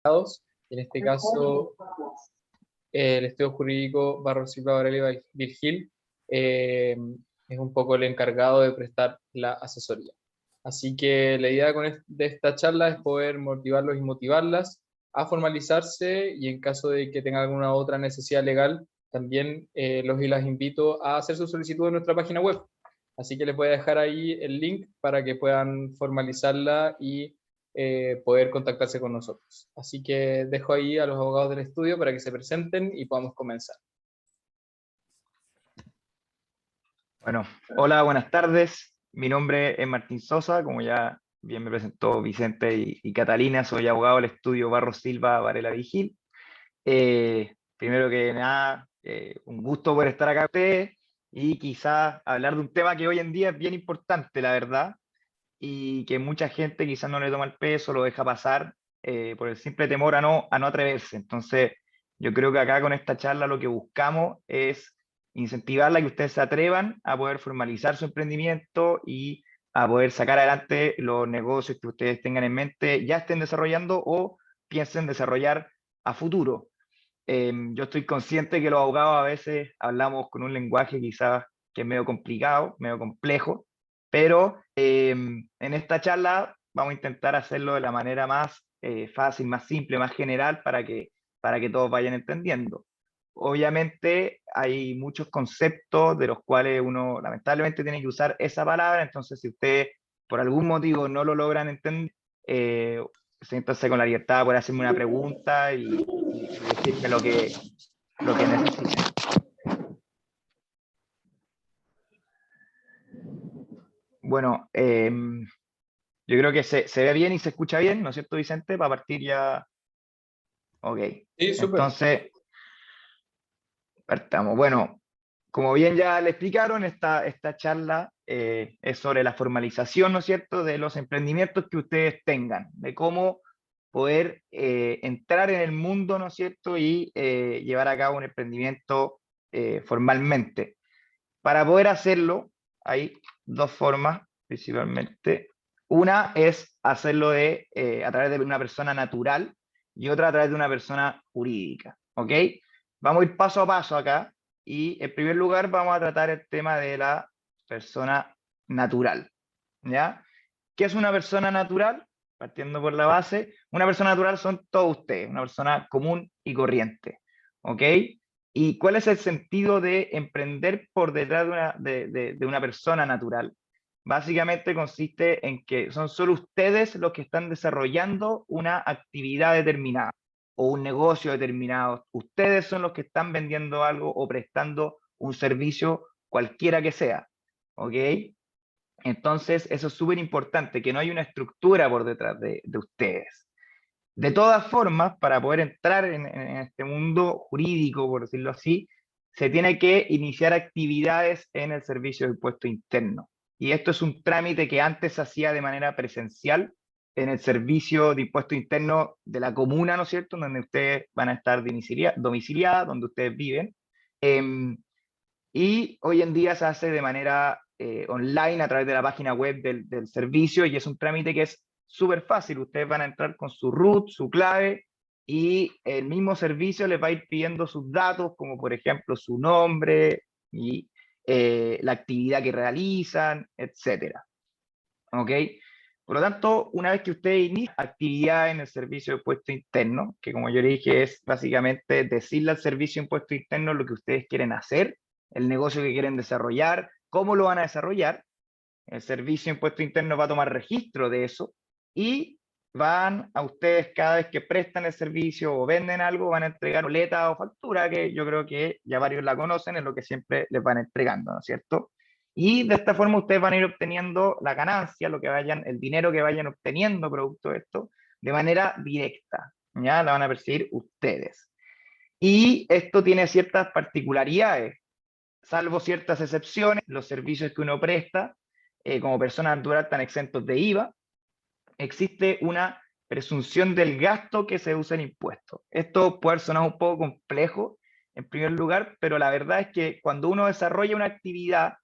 En este caso, el estudio jurídico Barros Silva Varela y Virgil es un poco el encargado de prestar la asesoría. Así que la idea de esta charla es poder motivarlos y motivarlas a formalizarse, y en caso de que tengan alguna otra necesidad legal, también los y las invito a hacer su solicitud en nuestra página web. Así que les voy a dejar ahí el link para que puedan formalizarla y poder contactarse con nosotros. Así que dejo ahí a los abogados del estudio para que se presenten y podamos comenzar. Bueno, hola, buenas tardes. Mi nombre es Martín Sosa, como ya bien me presentó Vicente y Catalina, soy abogado del estudio Barros Silva Varela Vigil. Primero que nada, un gusto por estar acá con ustedes y quizás hablar de un tema que hoy en día es bien importante, la verdad, y que mucha gente quizás no le toma el peso, lo deja pasar por el simple temor a no atreverse. Entonces, yo creo que acá con esta charla lo que buscamos es incentivarla a que ustedes se atrevan a poder formalizar su emprendimiento y a poder sacar adelante los negocios que ustedes tengan en mente, ya estén desarrollando o piensen desarrollar a futuro. Yo estoy consciente que los abogados a veces hablamos con un lenguaje quizás que es medio complicado, medio complejo, pero en esta charla vamos a intentar hacerlo de la manera más fácil, más simple, más general para que todos vayan entendiendo. Obviamente hay muchos conceptos de los cuales uno lamentablemente tiene que usar esa palabra, entonces si ustedes por algún motivo no lo logran entender, siéntanse con la libertad de poder hacerme una pregunta y decirme lo que necesiten. Bueno, yo creo que se ve bien y se escucha bien, ¿no es cierto, Vicente? Para partir ya. Ok. Sí, súper. Entonces, partamos. Bueno, como bien ya le explicaron, esta charla es sobre la formalización, ¿no es cierto?, de los emprendimientos que ustedes tengan, de cómo poder entrar en el mundo, ¿no es cierto?, y llevar a cabo un emprendimiento formalmente. Para poder hacerlo, hay dos formas, principalmente. Una es hacerlo a través de una persona natural y otra a través de una persona jurídica, ¿ok? Vamos a ir paso a paso acá y en primer lugar vamos a tratar el tema de la persona natural, ¿ya? ¿Qué es una persona natural? Partiendo por la base, una persona natural son todos ustedes, una persona común y corriente, ¿ok? ¿Y cuál es el sentido de emprender por detrás de una persona natural? Básicamente consiste en que son solo ustedes los que están desarrollando una actividad determinada o un negocio determinado. Ustedes son los que están vendiendo algo o prestando un servicio cualquiera que sea, ¿ok? Entonces, eso es súper importante, que no hay una estructura por detrás de ustedes. De todas formas, para poder entrar en este mundo jurídico, por decirlo así, se tiene que iniciar actividades en el servicio de impuesto interno. Y esto es un trámite que antes se hacía de manera presencial en el servicio de impuesto interno de la comuna, ¿no es cierto?, donde ustedes van a estar domiciliadas, donde ustedes viven. Y hoy en día se hace de manera online a través de la página web del servicio, y es un trámite que es súper fácil. Ustedes van a entrar con su root, su clave, y el mismo servicio les va a ir pidiendo sus datos, como por ejemplo su nombre y la actividad que realizan, etcétera. ¿Ok? Por lo tanto, una vez que ustedes inician actividad en el servicio de impuesto interno, que como yo le dije es básicamente decirle al servicio de impuesto interno lo que ustedes quieren hacer, el negocio que quieren desarrollar, cómo lo van a desarrollar, el servicio de impuesto interno va a tomar registro de eso y van a ustedes cada vez que prestan el servicio o venden algo, van a entregar boleta o factura, que yo creo que ya varios la conocen, es lo que siempre les van entregando, ¿no es cierto? Y de esta forma ustedes van a ir obteniendo la ganancia, el dinero que vayan obteniendo producto de esto, de manera directa, ¿ya? La van a percibir ustedes. Y esto tiene ciertas particularidades, salvo ciertas excepciones, los servicios que uno presta como persona natural están exentos de IVA. Existe una presunción del gasto que se usa en impuestos. Esto puede sonar un poco complejo en primer lugar, pero la verdad es que cuando uno desarrolla una actividad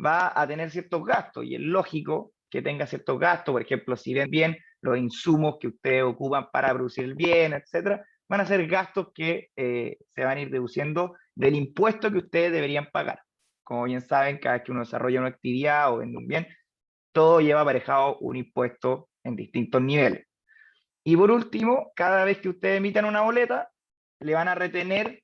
va a tener ciertos gastos y es lógico que tenga ciertos gastos. Por ejemplo, si ven bien, los insumos que ustedes ocupan para producir el bien, etcétera, van a ser gastos que se van a ir deduciendo del impuesto que ustedes deberían pagar. Como bien saben, cada vez que uno desarrolla una actividad o vende un bien, todo lleva aparejado un impuesto en distintos niveles. Y por último, cada vez que ustedes emitan una boleta, le van a retener,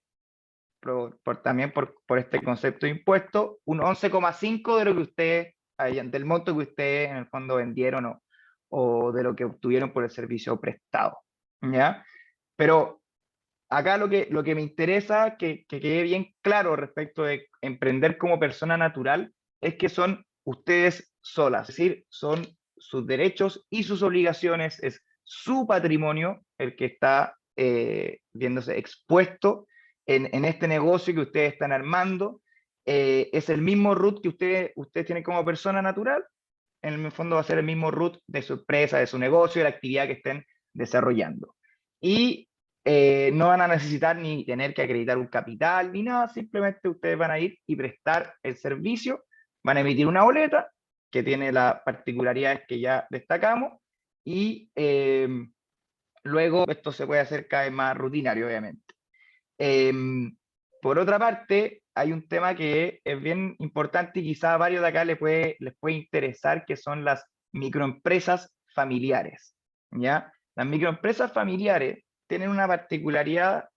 también por este concepto de impuesto, un 11,5 de lo que ustedes, del monto que ustedes en el fondo vendieron o de lo que obtuvieron por el servicio prestado. ¿Ya? Pero acá lo que me interesa que quede bien claro respecto de emprender como persona natural es que son ustedes solas, es decir, son sus derechos y sus obligaciones, es su patrimonio el que está viéndose expuesto en este negocio que ustedes están armando. Es el mismo root que ustedes tienen como persona natural, en el fondo va a ser el mismo root de su empresa, de su negocio, de la actividad que estén desarrollando. Y no van a necesitar ni tener que acreditar un capital ni nada, simplemente ustedes van a ir y prestar el servicio, van a emitir una boleta que tiene las particularidades que ya destacamos y luego esto se puede hacer cada vez más rutinario, obviamente. Por otra parte, hay un tema que es bien importante y quizá a varios de acá les puede interesar, que son las microempresas familiares, ¿ya? Las microempresas familiares tienen una particularidad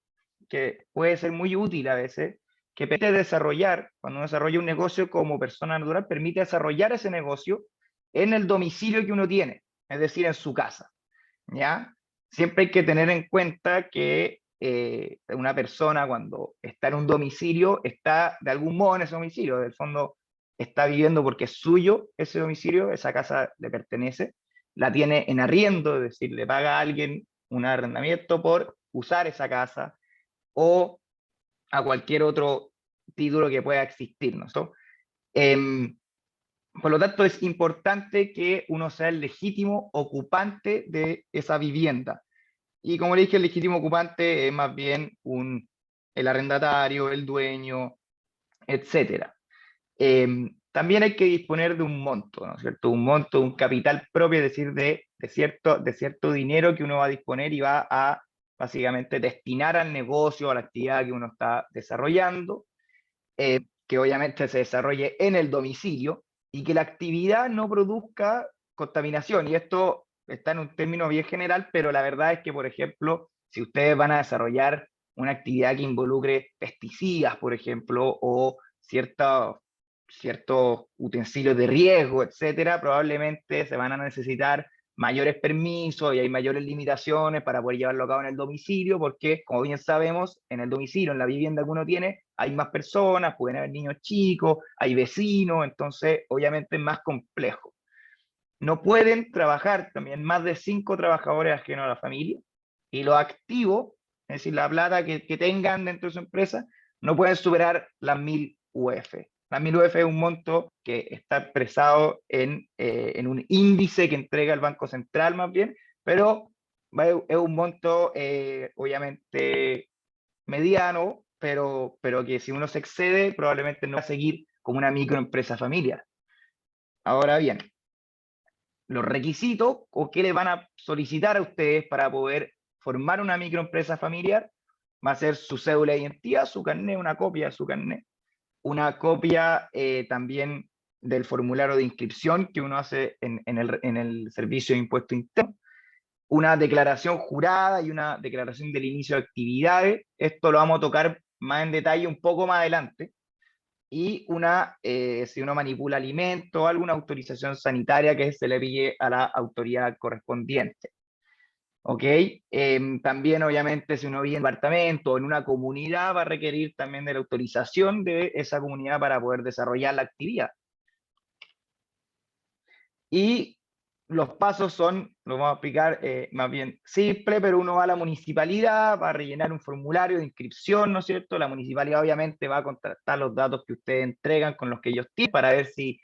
que puede ser muy útil a veces, que permite desarrollar, cuando uno desarrolla un negocio como persona natural, permite desarrollar ese negocio en el domicilio que uno tiene, es decir, en su casa, ¿ya? Siempre hay que tener en cuenta que una persona cuando está en un domicilio, está de algún modo en ese domicilio, del fondo está viviendo porque es suyo ese domicilio, esa casa le pertenece, la tiene en arriendo, es decir, le paga a alguien un arrendamiento por usar esa casa o a cualquier otro título que pueda existir, ¿no? Por lo tanto, es importante que uno sea el legítimo ocupante de esa vivienda. Y como le dije, el legítimo ocupante es más bien el arrendatario, el dueño, etc. También hay que disponer de un monto, ¿no es cierto? Un monto, un capital propio, es decir, de cierto dinero que uno va a disponer y va a básicamente destinar al negocio, a la actividad que uno está desarrollando, que obviamente se desarrolle en el domicilio y que la actividad no produzca contaminación. Y esto está en un término bien general, pero la verdad es que, por ejemplo, si ustedes van a desarrollar una actividad que involucre pesticidas, por ejemplo, o ciertos utensilios de riesgo, etcétera, probablemente se van a necesitar mayores permisos y hay mayores limitaciones para poder llevarlo a cabo en el domicilio, porque, como bien sabemos, en el domicilio, en la vivienda que uno tiene, hay más personas, pueden haber niños chicos, hay vecinos, entonces obviamente es más complejo. No pueden trabajar también más de 5 trabajadores ajenos a la familia, y los activos, es decir, la plata que tengan dentro de su empresa, no pueden superar las 1000 UF. Las 1000 UF es un monto que está expresado en un índice que entrega el Banco Central más bien, pero es un monto obviamente mediano, pero que si uno se excede probablemente no va a seguir como una microempresa familiar. Ahora bien, los requisitos o qué le van a solicitar a ustedes para poder formar una microempresa familiar va a ser su cédula de identidad, su carnet, una copia de su carnet, una copia también del formulario de inscripción que uno hace en el Servicio de Impuesto Interno, una declaración jurada y una declaración del inicio de actividades. Esto lo vamos a tocar más en detalle un poco más adelante. Y si uno manipula alimentos, alguna autorización sanitaria que se le pide a la autoridad correspondiente. ¿Ok? También, obviamente, si uno vive en un apartamento o en una comunidad, va a requerir también de la autorización de esa comunidad para poder desarrollar la actividad. Y los pasos son, lo vamos a explicar más bien simple, pero uno va a la municipalidad, va a rellenar un formulario de inscripción, ¿no es cierto? La municipalidad obviamente va a contrastar los datos que ustedes entregan con los que ellos tienen para ver si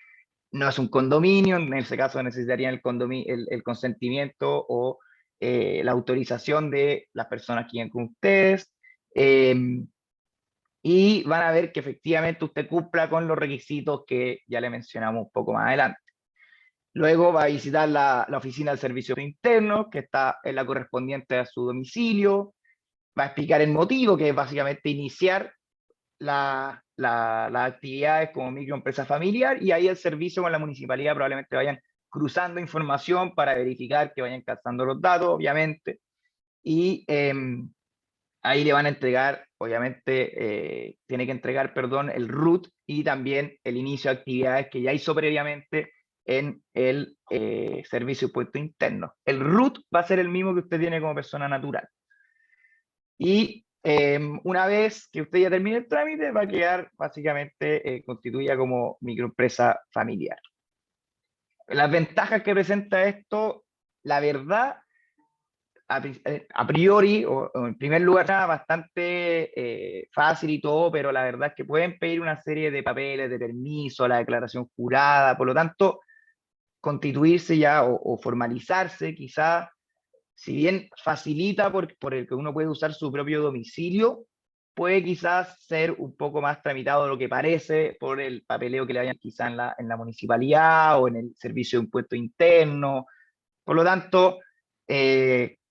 no es un condominio, en ese caso necesitarían el consentimiento o la autorización de las personas que viven con ustedes. Y van a ver que efectivamente usted cumpla con los requisitos que ya le mencionamos un poco más adelante. Luego va a visitar la oficina del servicio interno, que está en la correspondiente a su domicilio. Va a explicar el motivo, que es básicamente iniciar las actividades como microempresa familiar, y ahí el servicio con la municipalidad probablemente vayan cruzando información para verificar que vayan captando los datos, obviamente. Y ahí le van a entregar, obviamente, tiene que entregar, perdón, el RUT y también el inicio de actividades que ya hizo previamente en el servicio de impuesto interno. El RUT va a ser el mismo que usted tiene como persona natural. Y una vez que usted ya termine el trámite, va a quedar básicamente constituida como microempresa familiar. Las ventajas que presenta esto, la verdad, a priori, o en primer lugar, bastante fácil y todo, pero la verdad es que pueden pedir una serie de papeles, de permiso, la declaración jurada, por lo tanto, constituirse ya o formalizarse, quizá, si bien facilita por el que uno puede usar su propio domicilio, puede quizás ser un poco más tramitado de lo que parece por el papeleo que le vayan quizá en la municipalidad o en el servicio de impuesto interno. Por lo tanto,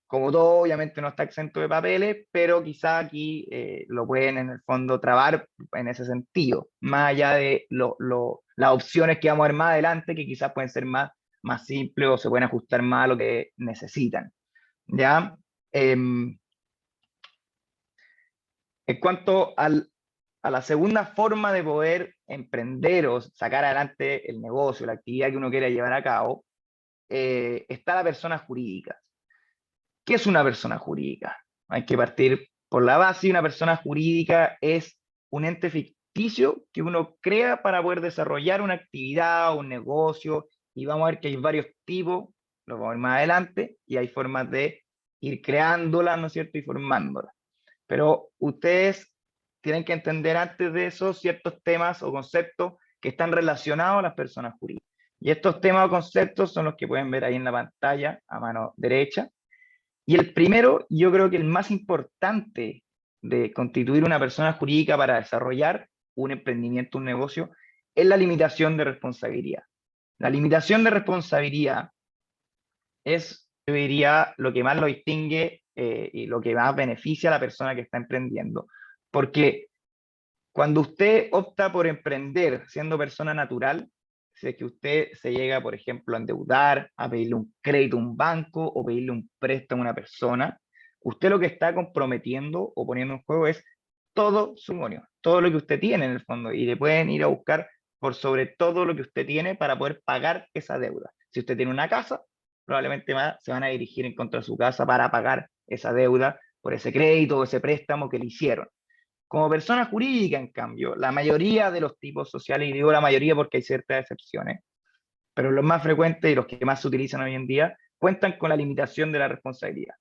como todo, obviamente no está exento de papeles, pero quizá aquí lo pueden en el fondo trabar en ese sentido, más allá de las opciones que vamos a ver más adelante, que quizás pueden ser más simples o se pueden ajustar más a lo que necesitan. ¿Ya? En cuanto a la segunda forma de poder emprender o sacar adelante el negocio, la actividad que uno quiera llevar a cabo, está la persona jurídica. ¿Qué es una persona jurídica? Hay que partir por la base, y una persona jurídica es un ente ficticio que uno crea para poder desarrollar una actividad o un negocio, y vamos a ver que hay varios tipos, lo vamos a ver más adelante, y hay formas de ir creándola, ¿no es cierto?, y formándola. Pero ustedes tienen que entender antes de eso ciertos temas o conceptos que están relacionados a las personas jurídicas. Y estos temas o conceptos son los que pueden ver ahí en la pantalla a mano derecha. Y el primero, yo creo que el más importante de constituir una persona jurídica para desarrollar un emprendimiento, un negocio, es la limitación de responsabilidad. La limitación de responsabilidad es, yo diría, lo que más lo distingue y lo que más beneficia a la persona que está emprendiendo. Porque cuando usted opta por emprender siendo persona natural, si es que usted se llega, por ejemplo, a endeudar, a pedirle un crédito a un banco o pedirle un préstamo a una persona, usted lo que está comprometiendo o poniendo en juego es todo su patrimonio, todo lo que usted tiene en el fondo, y le pueden ir a buscar por sobre todo lo que usted tiene para poder pagar esa deuda. Si usted tiene una casa, probablemente se van a dirigir en contra de su casa para pagar esa deuda por ese crédito o ese préstamo que le hicieron. Como persona jurídica, en cambio, la mayoría de los tipos sociales, y digo la mayoría porque hay ciertas excepciones, pero los más frecuentes y los que más se utilizan hoy en día, cuentan con la limitación de la responsabilidad.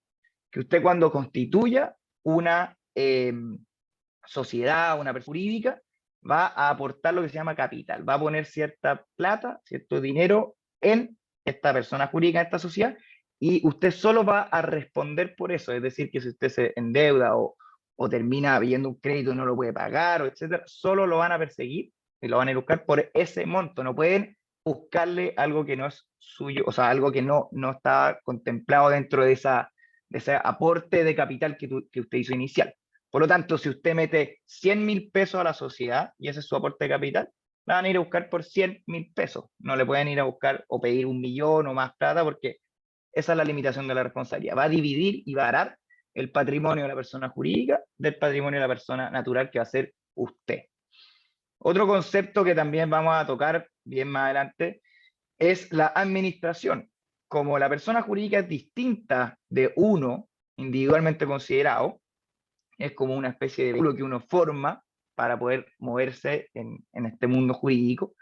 Que usted, cuando constituya una sociedad, una persona jurídica, va a aportar lo que se llama capital, va a poner cierta plata, cierto dinero en esta persona jurídica, en esta sociedad, y usted solo va a responder por eso. Es decir, que si usted se endeuda o termina pidiendo un crédito y no lo puede pagar, o etcétera, solo lo van a perseguir y lo van a buscar por ese monto. No pueden buscarle algo que no es suyo, o sea, algo que no está contemplado dentro de ese aporte de capital que usted hizo inicial. Por lo tanto, si usted mete 100.000 pesos a la sociedad y ese es su aporte de capital, la van a ir a buscar por 100.000 pesos. No le pueden ir a buscar o pedir 1.000.000 o más plata, porque esa es la limitación de la responsabilidad. Va a dividir y va a dar el patrimonio de la persona jurídica del patrimonio de la persona natural, que va a ser usted. Otro concepto que también vamos a tocar bien más adelante es la administración. Como la persona jurídica es distinta de uno individualmente considerado, es como una especie de vehículo que uno forma para poder moverse en este mundo jurídico.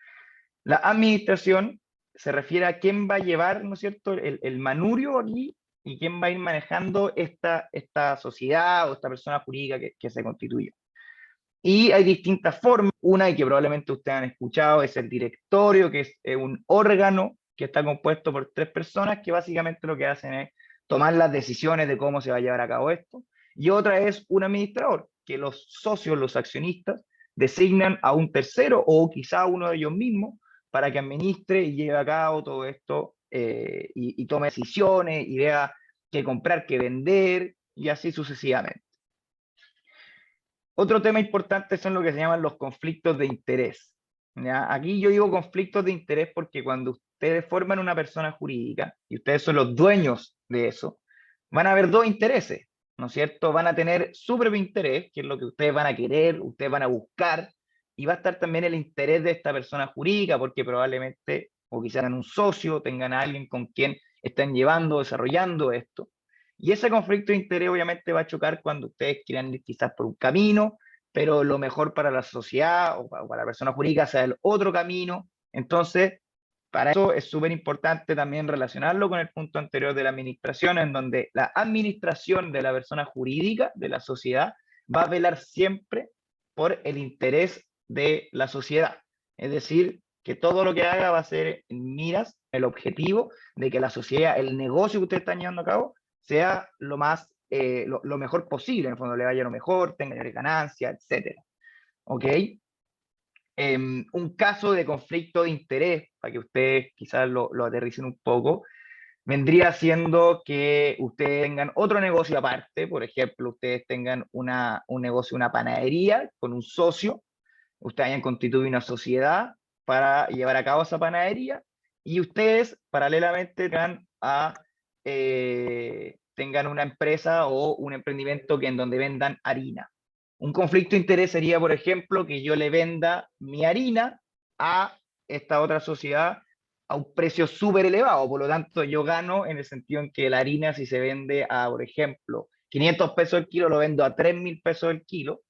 La administración se refiere a quién va a llevar, ¿no es cierto?, el manubrio aquí, y quién va a ir manejando esta sociedad o esta persona jurídica que se constituye. Y hay distintas formas. Una, y que probablemente ustedes han escuchado, es el directorio, que es un órgano que está compuesto por 3 personas que básicamente lo que hacen es tomar las decisiones de cómo se va a llevar a cabo esto. Y otra es un administrador, que los socios, los accionistas, designan a un tercero o quizá uno de ellos mismos para que administre y lleve a cabo todo esto y tome decisiones y vea qué comprar, qué vender y así sucesivamente. Otro tema importante son lo que se llaman los conflictos de interés. ¿Ya? Aquí yo digo conflictos de interés porque cuando ustedes forman una persona jurídica y ustedes son los dueños de eso, van a haber dos intereses, ¿no es cierto? Van a tener su propio interés, que es lo que ustedes van a querer, ustedes van a buscar, y va a estar también el interés de esta persona jurídica, porque probablemente, o quizás tengan un socio, tengan a alguien con quien están llevando, desarrollando esto. Y ese conflicto de interés obviamente va a chocar cuando ustedes quieran ir quizás por un camino, pero lo mejor para la sociedad o para la persona jurídica sea el otro camino. Entonces, para eso es súper importante también relacionarlo con el punto anterior de la administración, en donde la administración de la persona jurídica, de la sociedad, va a velar siempre por el interés de la sociedad. Es decir, que todo lo que haga va a ser en miras, el objetivo de que la sociedad, el negocio que ustedes están llevando a cabo, sea lo más, lo mejor posible, en el fondo le vaya lo mejor, tenga ganancia, etcétera. ¿Ok? Un caso de conflicto de interés, para que ustedes quizás lo aterricen un poco, vendría siendo que ustedes tengan otro negocio aparte, por ejemplo, ustedes tengan un negocio, una panadería con un socio, ustedes hayan constituido una sociedad para llevar a cabo esa panadería y ustedes paralelamente tengan una empresa o un emprendimiento que en donde vendan harina. Un conflicto de interés sería, por ejemplo, que yo le venda mi harina a esta otra sociedad a un precio súper elevado, por lo tanto yo gano en el sentido en que la harina si se vende a, por ejemplo, 500 pesos el kilo, lo vendo a 3.000 pesos el kilo,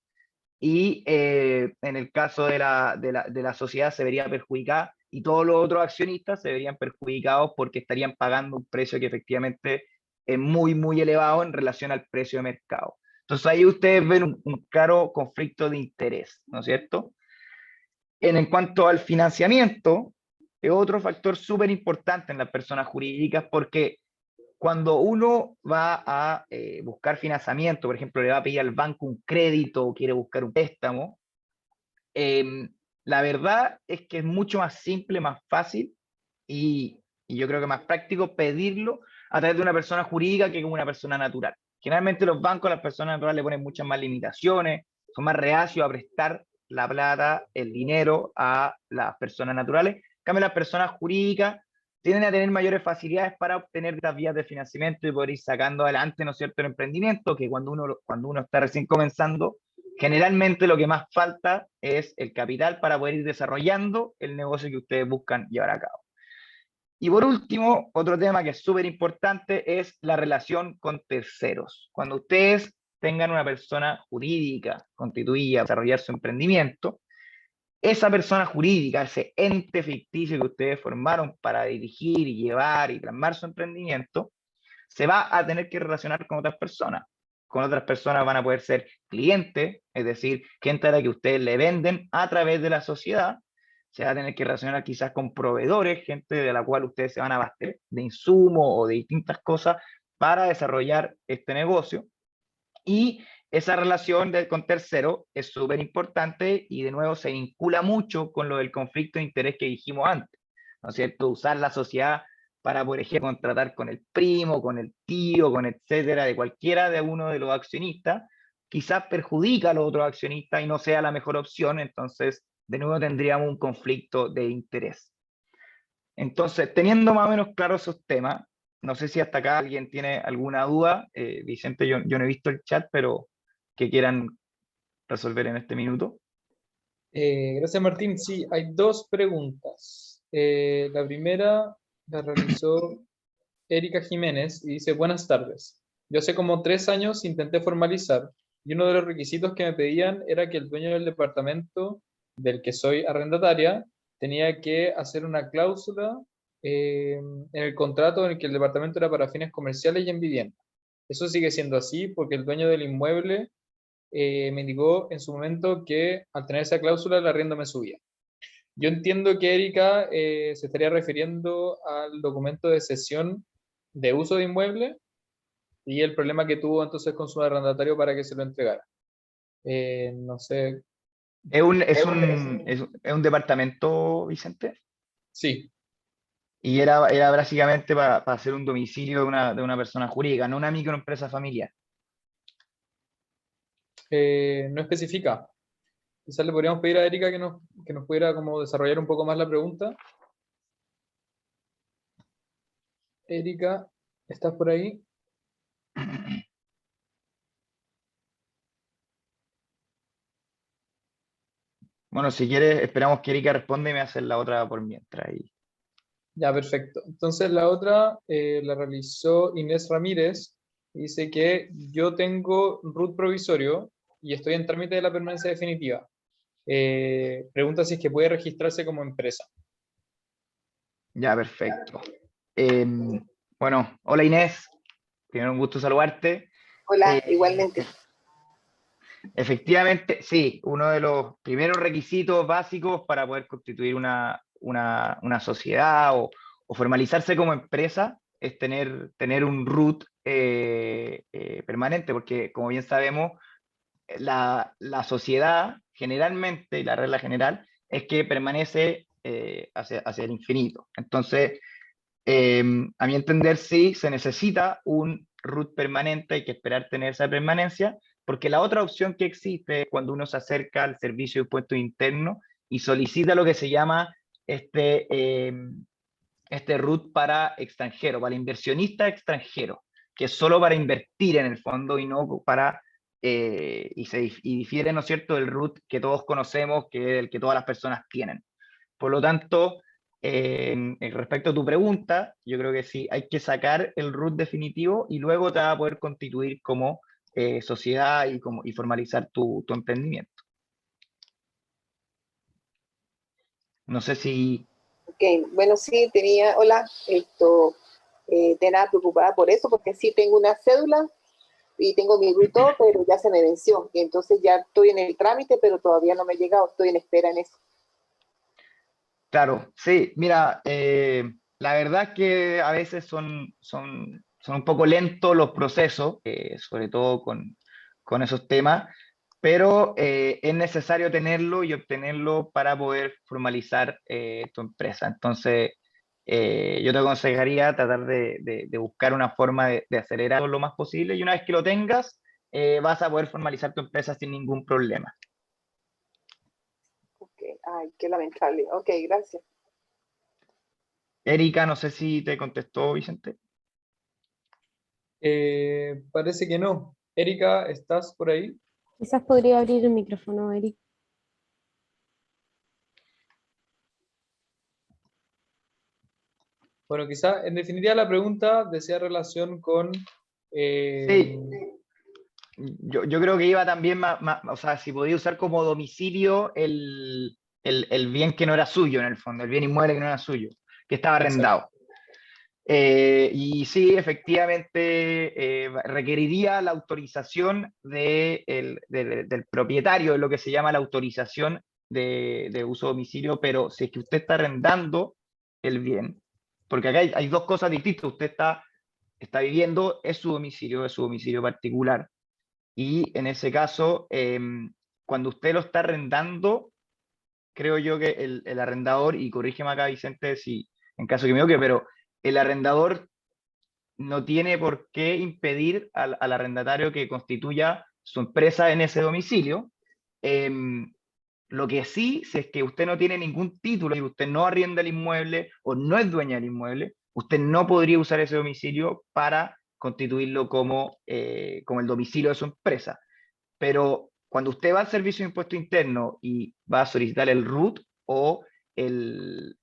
y en el caso de la sociedad se vería perjudicada y todos los otros accionistas se verían perjudicados porque estarían pagando un precio que efectivamente es muy, muy elevado en relación al precio de mercado. Entonces ahí ustedes ven un claro conflicto de interés, ¿no es cierto? En cuanto al financiamiento, es otro factor súper importante en las personas jurídicas porque cuando uno va a buscar financiamiento, por ejemplo, le va a pedir al banco un crédito o quiere buscar un préstamo, la verdad es que es mucho más simple, más fácil y yo creo que más práctico pedirlo a través de una persona jurídica que como una persona natural. Generalmente los bancos a las personas naturales le ponen muchas más limitaciones, son más reacios a prestar la plata, el dinero a las personas naturales. En cambio, las personas jurídicas tienden a tener mayores facilidades para obtener estas vías de financiamiento y poder ir sacando adelante, ¿no es cierto?, el emprendimiento, que cuando uno está recién comenzando, generalmente lo que más falta es el capital para poder ir desarrollando el negocio que ustedes buscan llevar a cabo. Y por último, otro tema que es súper importante es la relación con terceros. Cuando ustedes tengan una persona jurídica constituida, desarrollar su emprendimiento, esa persona jurídica, ese ente ficticio que ustedes formaron para dirigir y llevar y plasmar su emprendimiento, se va a tener que relacionar con otras personas. Con otras personas van a poder ser clientes, es decir, gente a la que ustedes le venden a través de la sociedad. Se va a tener que relacionar quizás con proveedores, gente de la cual ustedes se van a abastecer de insumos o de distintas cosas para desarrollar este negocio. Y esa relación con tercero es súper importante y de nuevo se vincula mucho con lo del conflicto de interés que dijimos antes, ¿no es cierto? Usar la sociedad para, por ejemplo, contratar con el primo, con el tío, con etcétera, de cualquiera de uno de los accionistas, quizás perjudica a los otros accionistas y no sea la mejor opción, entonces de nuevo tendríamos un conflicto de interés. Entonces, teniendo más o menos claros esos temas, no sé si hasta acá alguien tiene alguna duda. Vicente, yo no he visto el chat, pero que quieran resolver en este minuto. Gracias, Martín. Sí, hay dos preguntas. La primera la realizó Erika Jiménez y dice, buenas tardes. Yo hace como 3 años intenté formalizar y uno de los requisitos que me pedían era que el dueño del departamento del que soy arrendataria tenía que hacer una cláusula en el contrato en el que el departamento era para fines comerciales y en vivienda. Eso sigue siendo así porque el dueño del inmueble me indicó en su momento que al tener esa cláusula el arriendo me subía. Yo entiendo que Erika se estaría refiriendo al documento de cesión de uso de inmueble y el problema que tuvo entonces con su arrendatario para que se lo entregara. No sé. ¿Es un departamento, Vicente? Sí, Y era básicamente para hacer un domicilio de una persona jurídica, no una microempresa familiar. no especifica. Quizás le podríamos pedir a Erika que nos pudiera como desarrollar un poco más la pregunta. Erika, ¿estás por ahí? Bueno, si quieres, esperamos que Erika responda y me hace la otra por mientras. Ya, perfecto. Entonces la otra la realizó Inés Ramírez. Y dice que yo tengo root provisorio y estoy en trámite de la permanencia definitiva. Pregunta si es que puede registrarse como empresa. Ya, perfecto. Bueno, hola Inés, primero un gusto saludarte. Hola, Eh, igualmente. Efectivamente, sí, uno de los primeros requisitos básicos para poder constituir una sociedad o formalizarse como empresa es tener un root permanente, porque como bien sabemos, la sociedad generalmente, y la regla general, es que permanece hacia el infinito. Entonces, a mi entender, sí, se necesita un root permanente, hay que esperar tener esa permanencia, porque la otra opción que existe es cuando uno se acerca al servicio de impuestos internos y solicita lo que se llama este, este root para extranjero, para inversionista extranjero, que es solo para invertir en el fondo y no para, y difiere, ¿no es cierto?, del root que todos conocemos, que es el que todas las personas tienen. Por lo tanto, respecto a tu pregunta, yo creo que sí, hay que sacar el root definitivo y luego te va a poder constituir como sociedad y formalizar tu emprendimiento. No sé si... Ok, bueno, sí, hola, tenía preocupada por eso, porque sí tengo una cédula y tengo mi RUTO, pero ya se me venció. Y entonces ya estoy en el trámite, pero todavía no me ha llegado, estoy en espera en eso. Claro, sí, mira, la verdad es que a veces son un poco lentos los procesos, sobre todo con esos temas, pero es necesario tenerlo y obtenerlo para poder formalizar tu empresa. Entonces, yo te aconsejaría tratar de buscar una forma de acelerarlo lo más posible y una vez que lo tengas, vas a poder formalizar tu empresa sin ningún problema. Ok, ay, qué lamentable. Ok, gracias. Erika, no sé si te contestó Vicente. Parece que no. Erika, ¿estás por ahí? Quizás podría abrir el micrófono, Eric. Bueno, quizá en definitiva la pregunta desea relación con... Sí, yo creo que iba también o sea, si podía usar como domicilio el bien que no era suyo en el fondo, el bien inmueble que no era suyo, que estaba Exacto. arrendado. Y sí, efectivamente, requeriría la autorización del propietario, de lo que se llama la autorización de uso de domicilio, pero si es que usted está arrendando el bien, porque acá hay dos cosas distintas, usted está viviendo, es su domicilio particular, y en ese caso, cuando usted lo está arrendando, creo yo que el arrendador, y corrígeme acá Vicente si en caso que me equivoque, pero el arrendador no tiene por qué impedir al arrendatario que constituya su empresa en ese domicilio. Em, lo que sí, si es que usted no tiene ningún título y usted no arrienda el inmueble o no es dueña del inmueble, usted no podría usar ese domicilio para constituirlo como el domicilio de su empresa. Pero cuando usted va al Servicio de Impuesto Interno y va a solicitar el RUT o el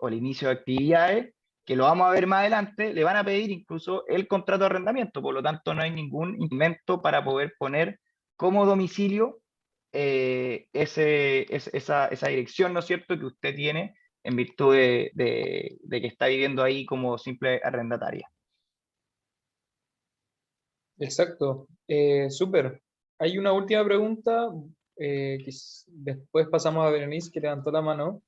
inicio de actividades, que lo vamos a ver más adelante, le van a pedir incluso el contrato de arrendamiento. Por lo tanto, no hay ningún impedimento para poder poner como domicilio esa dirección, ¿no es cierto?, que usted tiene en virtud de que está viviendo ahí como simple arrendataria. Exacto. Súper. Hay una última pregunta, después pasamos a Berenice, que levantó la mano,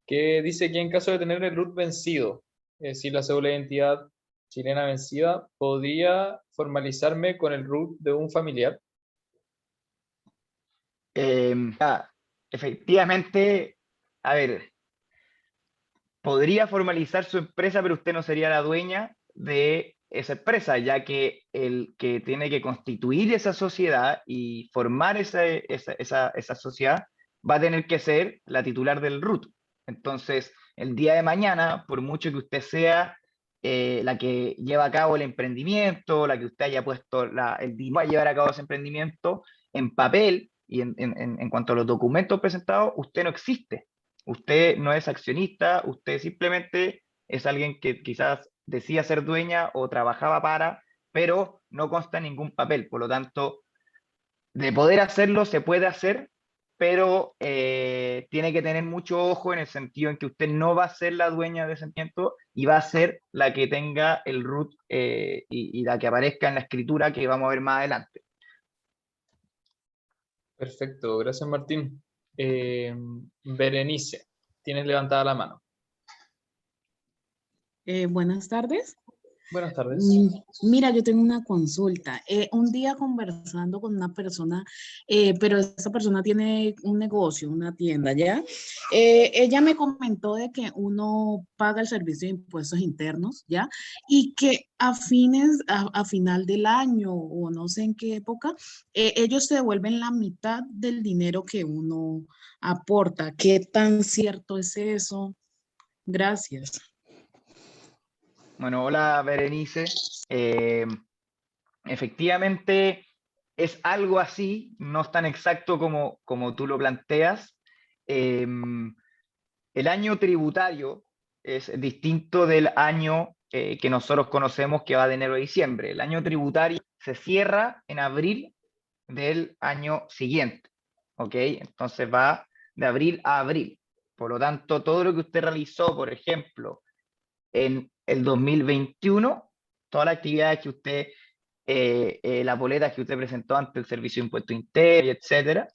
que dice que en caso de tener el RUT vencido, es decir, la cédula de identidad chilena vencida, ¿podría formalizarme con el RUT de un familiar? Efectivamente, a ver, podría formalizar su empresa, pero usted no sería la dueña de esa empresa, ya que el que tiene que constituir esa sociedad y formar esa sociedad va a tener que ser la titular del RUT. Entonces, el día de mañana, por mucho que usted sea la que lleva a cabo el emprendimiento, la que usted haya puesto el dinero a llevar a cabo ese emprendimiento, en papel y en cuanto a los documentos presentados, usted no existe. Usted no es accionista, usted simplemente es alguien que quizás decía ser dueña o trabajaba para, pero no consta en ningún papel. Por lo tanto, de poder hacerlo, se puede hacer, pero tiene que tener mucho ojo en el sentido en que usted no va a ser la dueña de ese emprendimiento y va a ser la que tenga el root y la que aparezca en la escritura que vamos a ver más adelante. Perfecto, gracias Martín. Berenice, tienes levantada la mano. Buenas tardes. Buenas tardes. Mira, yo tengo una consulta. Un día conversando con una persona, pero esa persona tiene un negocio, una tienda, ¿ya? Ella me comentó de que uno paga el servicio de impuestos internos, ¿ya? Y que a final del año o no sé en qué época, ellos se devuelven la mitad del dinero que uno aporta. ¿Qué tan cierto es eso? Gracias. Bueno, hola Berenice. Efectivamente es algo así, no es tan exacto como tú lo planteas. El año tributario es distinto del año que nosotros conocemos que va de enero a diciembre. El año tributario se cierra en abril del año siguiente, ¿ok? Entonces va de abril a abril. Por lo tanto, todo lo que usted realizó, por ejemplo, en el 2021, todas las actividades que usted, las boletas que usted presentó ante el Servicio de Impuesto Interno, etcétera,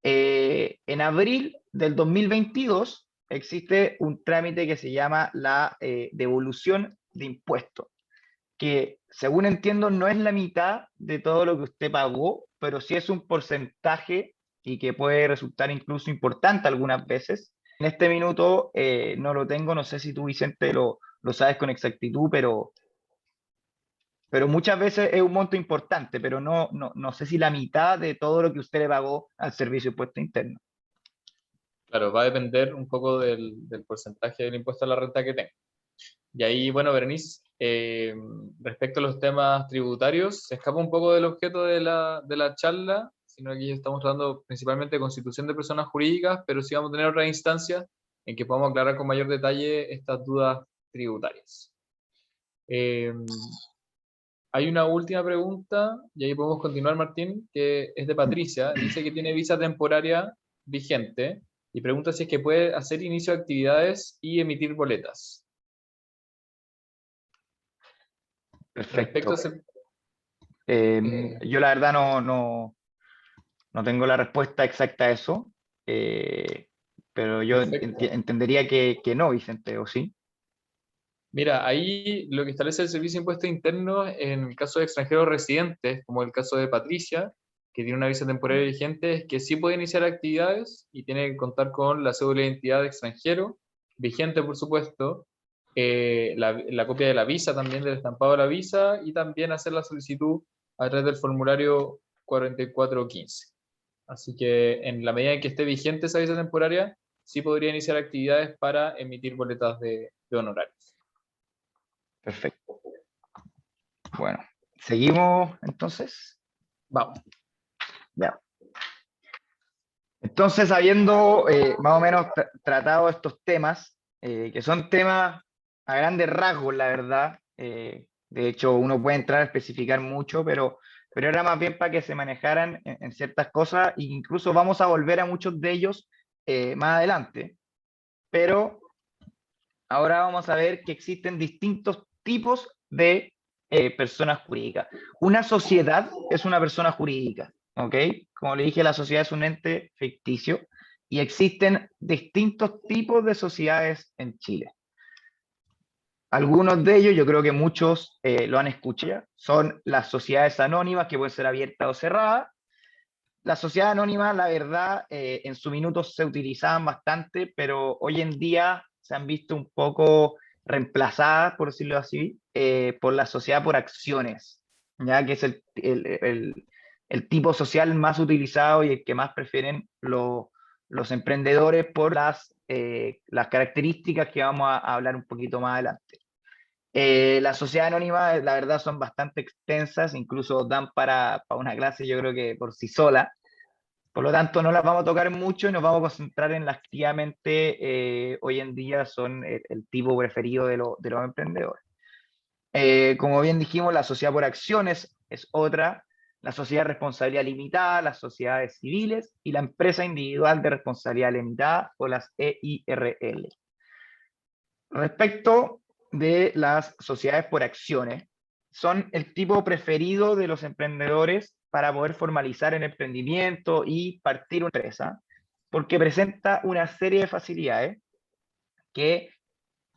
en abril del 2022 existe un trámite que se llama la devolución de impuestos, que según entiendo no es la mitad de todo lo que usted pagó, pero sí es un porcentaje y que puede resultar incluso importante algunas veces. En este minuto no lo tengo, no sé si tú, Vicente, lo sabes con exactitud, pero muchas veces es un monto importante, pero no sé si la mitad de todo lo que usted le pagó al Servicio de Impuesto Interno. Claro, va a depender un poco del porcentaje del impuesto a la renta que tenga. Y ahí, bueno, Berenice, respecto a los temas tributarios, se escapa un poco del objeto de la charla, sino que aquí estamos tratando principalmente de constitución de personas jurídicas, pero sí vamos a tener otra instancia en que podamos aclarar con mayor detalle estas dudas tributarias. Hay una última pregunta, y ahí podemos continuar, Martín, que es de Patricia. Dice que tiene visa temporaria vigente y pregunta si es que puede hacer inicio de actividades y emitir boletas. Respecto Perfecto. a ese, Yo la verdad no tengo la respuesta exacta a eso, pero yo Perfecto. entendería que no, Vicente, ¿o sí? Mira, ahí lo que establece el Servicio de Impuestos Internos en el caso de extranjeros residentes, como el caso de Patricia, que tiene una visa temporaria vigente, es que sí puede iniciar actividades y tiene que contar con la cédula de identidad de extranjero, vigente por supuesto, la copia de la visa también, del estampado de la visa, y también hacer la solicitud a través del formulario 4415. Así que en la medida en que esté vigente esa visa temporaria, sí podría iniciar actividades para emitir boletas de honorarios. Perfecto. Bueno, seguimos entonces. Vamos. Ya. Entonces, habiendo más o menos tratado estos temas, que son temas a grandes rasgos, la verdad, de hecho uno puede entrar a especificar mucho, pero era más bien para que se manejaran en ciertas cosas, e incluso vamos a volver a muchos de ellos más adelante, pero ahora vamos a ver que existen distintos tipos de personas jurídicas. Una sociedad es una persona jurídica, ¿ok? Como le dije, la sociedad es un ente ficticio y existen distintos tipos de sociedades en Chile. Algunos de ellos, yo creo que muchos lo han escuchado, son las sociedades anónimas que pueden ser abiertas o cerradas. Las sociedades anónimas, la verdad, en su minuto se utilizaban bastante, pero hoy en día se han visto un poco reemplazadas, por decirlo así, por la sociedad por acciones, ya que es el tipo social más utilizado y el que más prefieren los emprendedores por las características que vamos a hablar un poquito más adelante. Las sociedades anónimas, la verdad, son bastante extensas, incluso dan para una clase, yo creo que por sí sola. Por lo tanto, no las vamos a tocar mucho y nos vamos a concentrar en las que activamente hoy en día son el tipo preferido de los emprendedores. Como bien dijimos, la sociedad por acciones es otra, la sociedad de responsabilidad limitada, las sociedades civiles y la empresa individual de responsabilidad limitada o las EIRL. Respecto de las sociedades por acciones, son el tipo preferido de los emprendedores para poder formalizar el emprendimiento y partir una empresa, porque presenta una serie de facilidades que,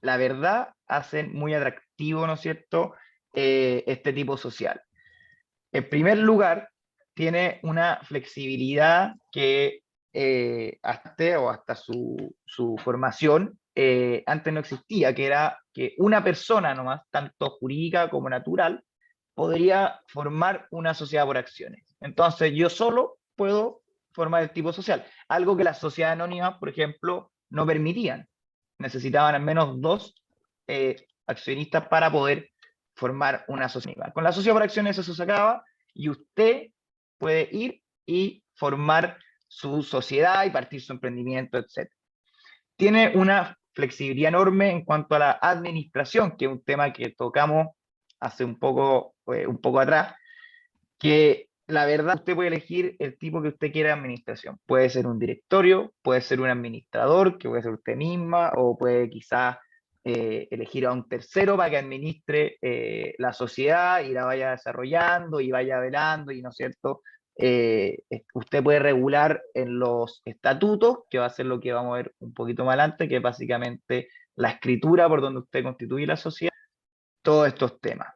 la verdad, hacen muy atractivo, ¿no es cierto?, este tipo social. En primer lugar, tiene una flexibilidad que hasta su formación antes no existía, que era que una persona nomás, tanto jurídica como natural, podría formar una sociedad por acciones. Entonces yo solo puedo formar el tipo social, algo que las sociedades anónimas, por ejemplo, no permitían. Necesitaban al menos 2 accionistas para poder formar una sociedad. Con la sociedad por acciones eso se acaba y usted puede ir y formar su sociedad y partir su emprendimiento, etc. Tiene una flexibilidad enorme en cuanto a la administración, que es un tema que tocamos hace un poco atrás, que la verdad usted puede elegir el tipo que usted quiera de administración. Puede ser un directorio, puede ser un administrador, que puede ser usted misma, o puede quizás elegir a un tercero para que administre la sociedad y la vaya desarrollando y vaya velando, y no es cierto, usted puede regular en los estatutos, que va a ser lo que vamos a ver un poquito más adelante, que es básicamente la escritura por donde usted constituye la sociedad, todos estos temas.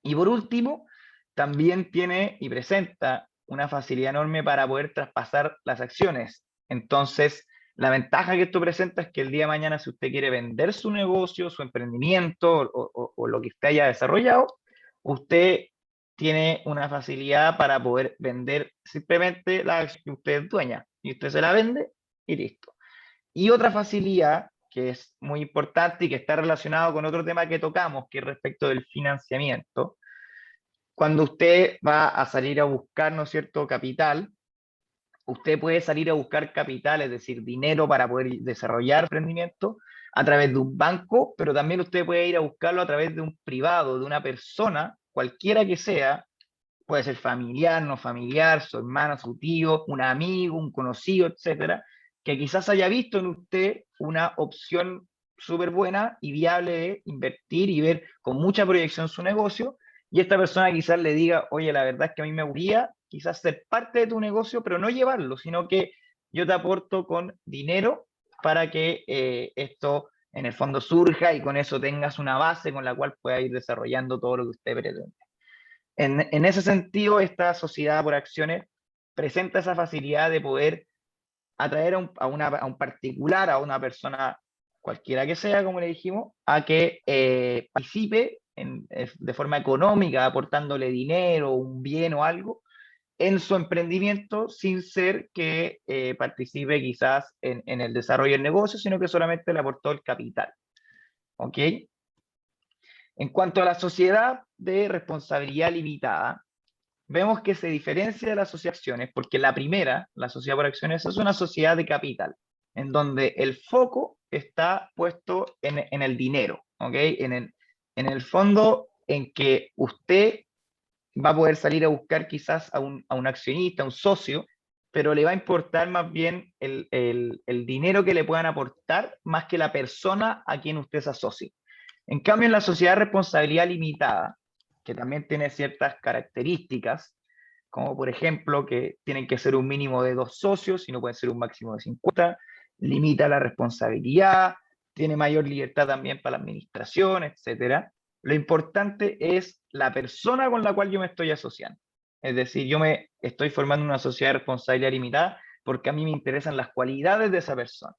Y por último, también tiene y presenta una facilidad enorme para poder traspasar las acciones. Entonces, la ventaja que esto presenta es que el día de mañana, si usted quiere vender su negocio, su emprendimiento o lo que usted haya desarrollado, usted tiene una facilidad para poder vender simplemente la acción que usted es dueña, y usted se la vende y listo. Y otra facilidad que es muy importante y que está relacionado con otro tema que tocamos, que es respecto del financiamiento. Cuando usted va a salir a buscar, ¿no es cierto?, capital, usted puede salir a buscar capital, es decir, dinero para poder desarrollar emprendimiento a través de un banco, pero también usted puede ir a buscarlo a través de un privado, de una persona, cualquiera que sea, puede ser familiar, no familiar, su hermano, su tío, un amigo, un conocido, etcétera, que quizás haya visto en usted una opción súper buena y viable de invertir y ver con mucha proyección su negocio, y esta persona quizás le diga, oye, la verdad es que a mí me gustaría quizás ser parte de tu negocio, pero no llevarlo, sino que yo te aporto con dinero para que esto en el fondo surja y con eso tengas una base con la cual pueda ir desarrollando todo lo que usted pretende. En ese sentido, esta sociedad por acciones presenta esa facilidad de poder atraer a un particular, a una persona cualquiera que sea, como le dijimos, a que participe de forma económica, aportándole dinero, un bien o algo, en su emprendimiento, sin ser que participe quizás en el desarrollo del negocio, sino que solamente le aportó el capital. ¿Ok? En cuanto a la sociedad de responsabilidad limitada, vemos que se diferencia de las sociedad por acciones, porque la primera, la sociedad por acciones, es una sociedad de capital, en donde el foco está puesto en el dinero, ¿ok? En el fondo en que usted va a poder salir a buscar quizás a un accionista, a un socio, pero le va a importar más bien el dinero que le puedan aportar, más que la persona a quien usted se asocie. En cambio, en la sociedad de responsabilidad limitada, que también tiene ciertas características, como por ejemplo que tienen que ser un mínimo de 2 socios y no pueden ser un máximo de 50, limita la responsabilidad, tiene mayor libertad también para la administración, etc. Lo importante es la persona con la cual yo me estoy asociando. Es decir, yo me estoy formando una sociedad de responsabilidad limitada porque a mí me interesan las cualidades de esa persona.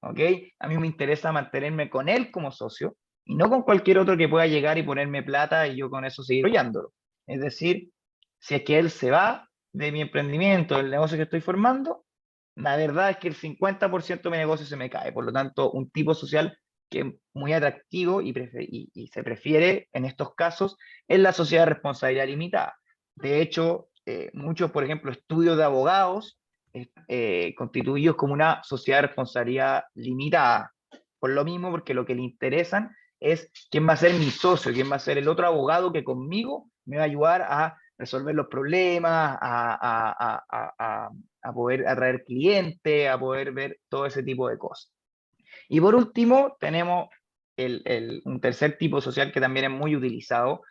¿ok? A mí me interesa mantenerme con él como socio y no con cualquier otro que pueda llegar y ponerme plata y yo con eso seguir apoyándolo. Es decir, si es que él se va de mi emprendimiento, del negocio que estoy formando, la verdad es que el 50% de mi negocio se me cae. Por lo tanto, un tipo social que es muy atractivo y se prefiere en estos casos es la sociedad de responsabilidad limitada. De hecho, muchos, por ejemplo, estudios de abogados constituidos como una sociedad de responsabilidad limitada. Por lo mismo, porque lo que le interesan es quién va a ser mi socio, quién va a ser el otro abogado que conmigo me va a ayudar a resolver los problemas, a poder atraer clientes, a poder ver todo ese tipo de cosas. Y por último, tenemos un tercer tipo social que también es muy utilizado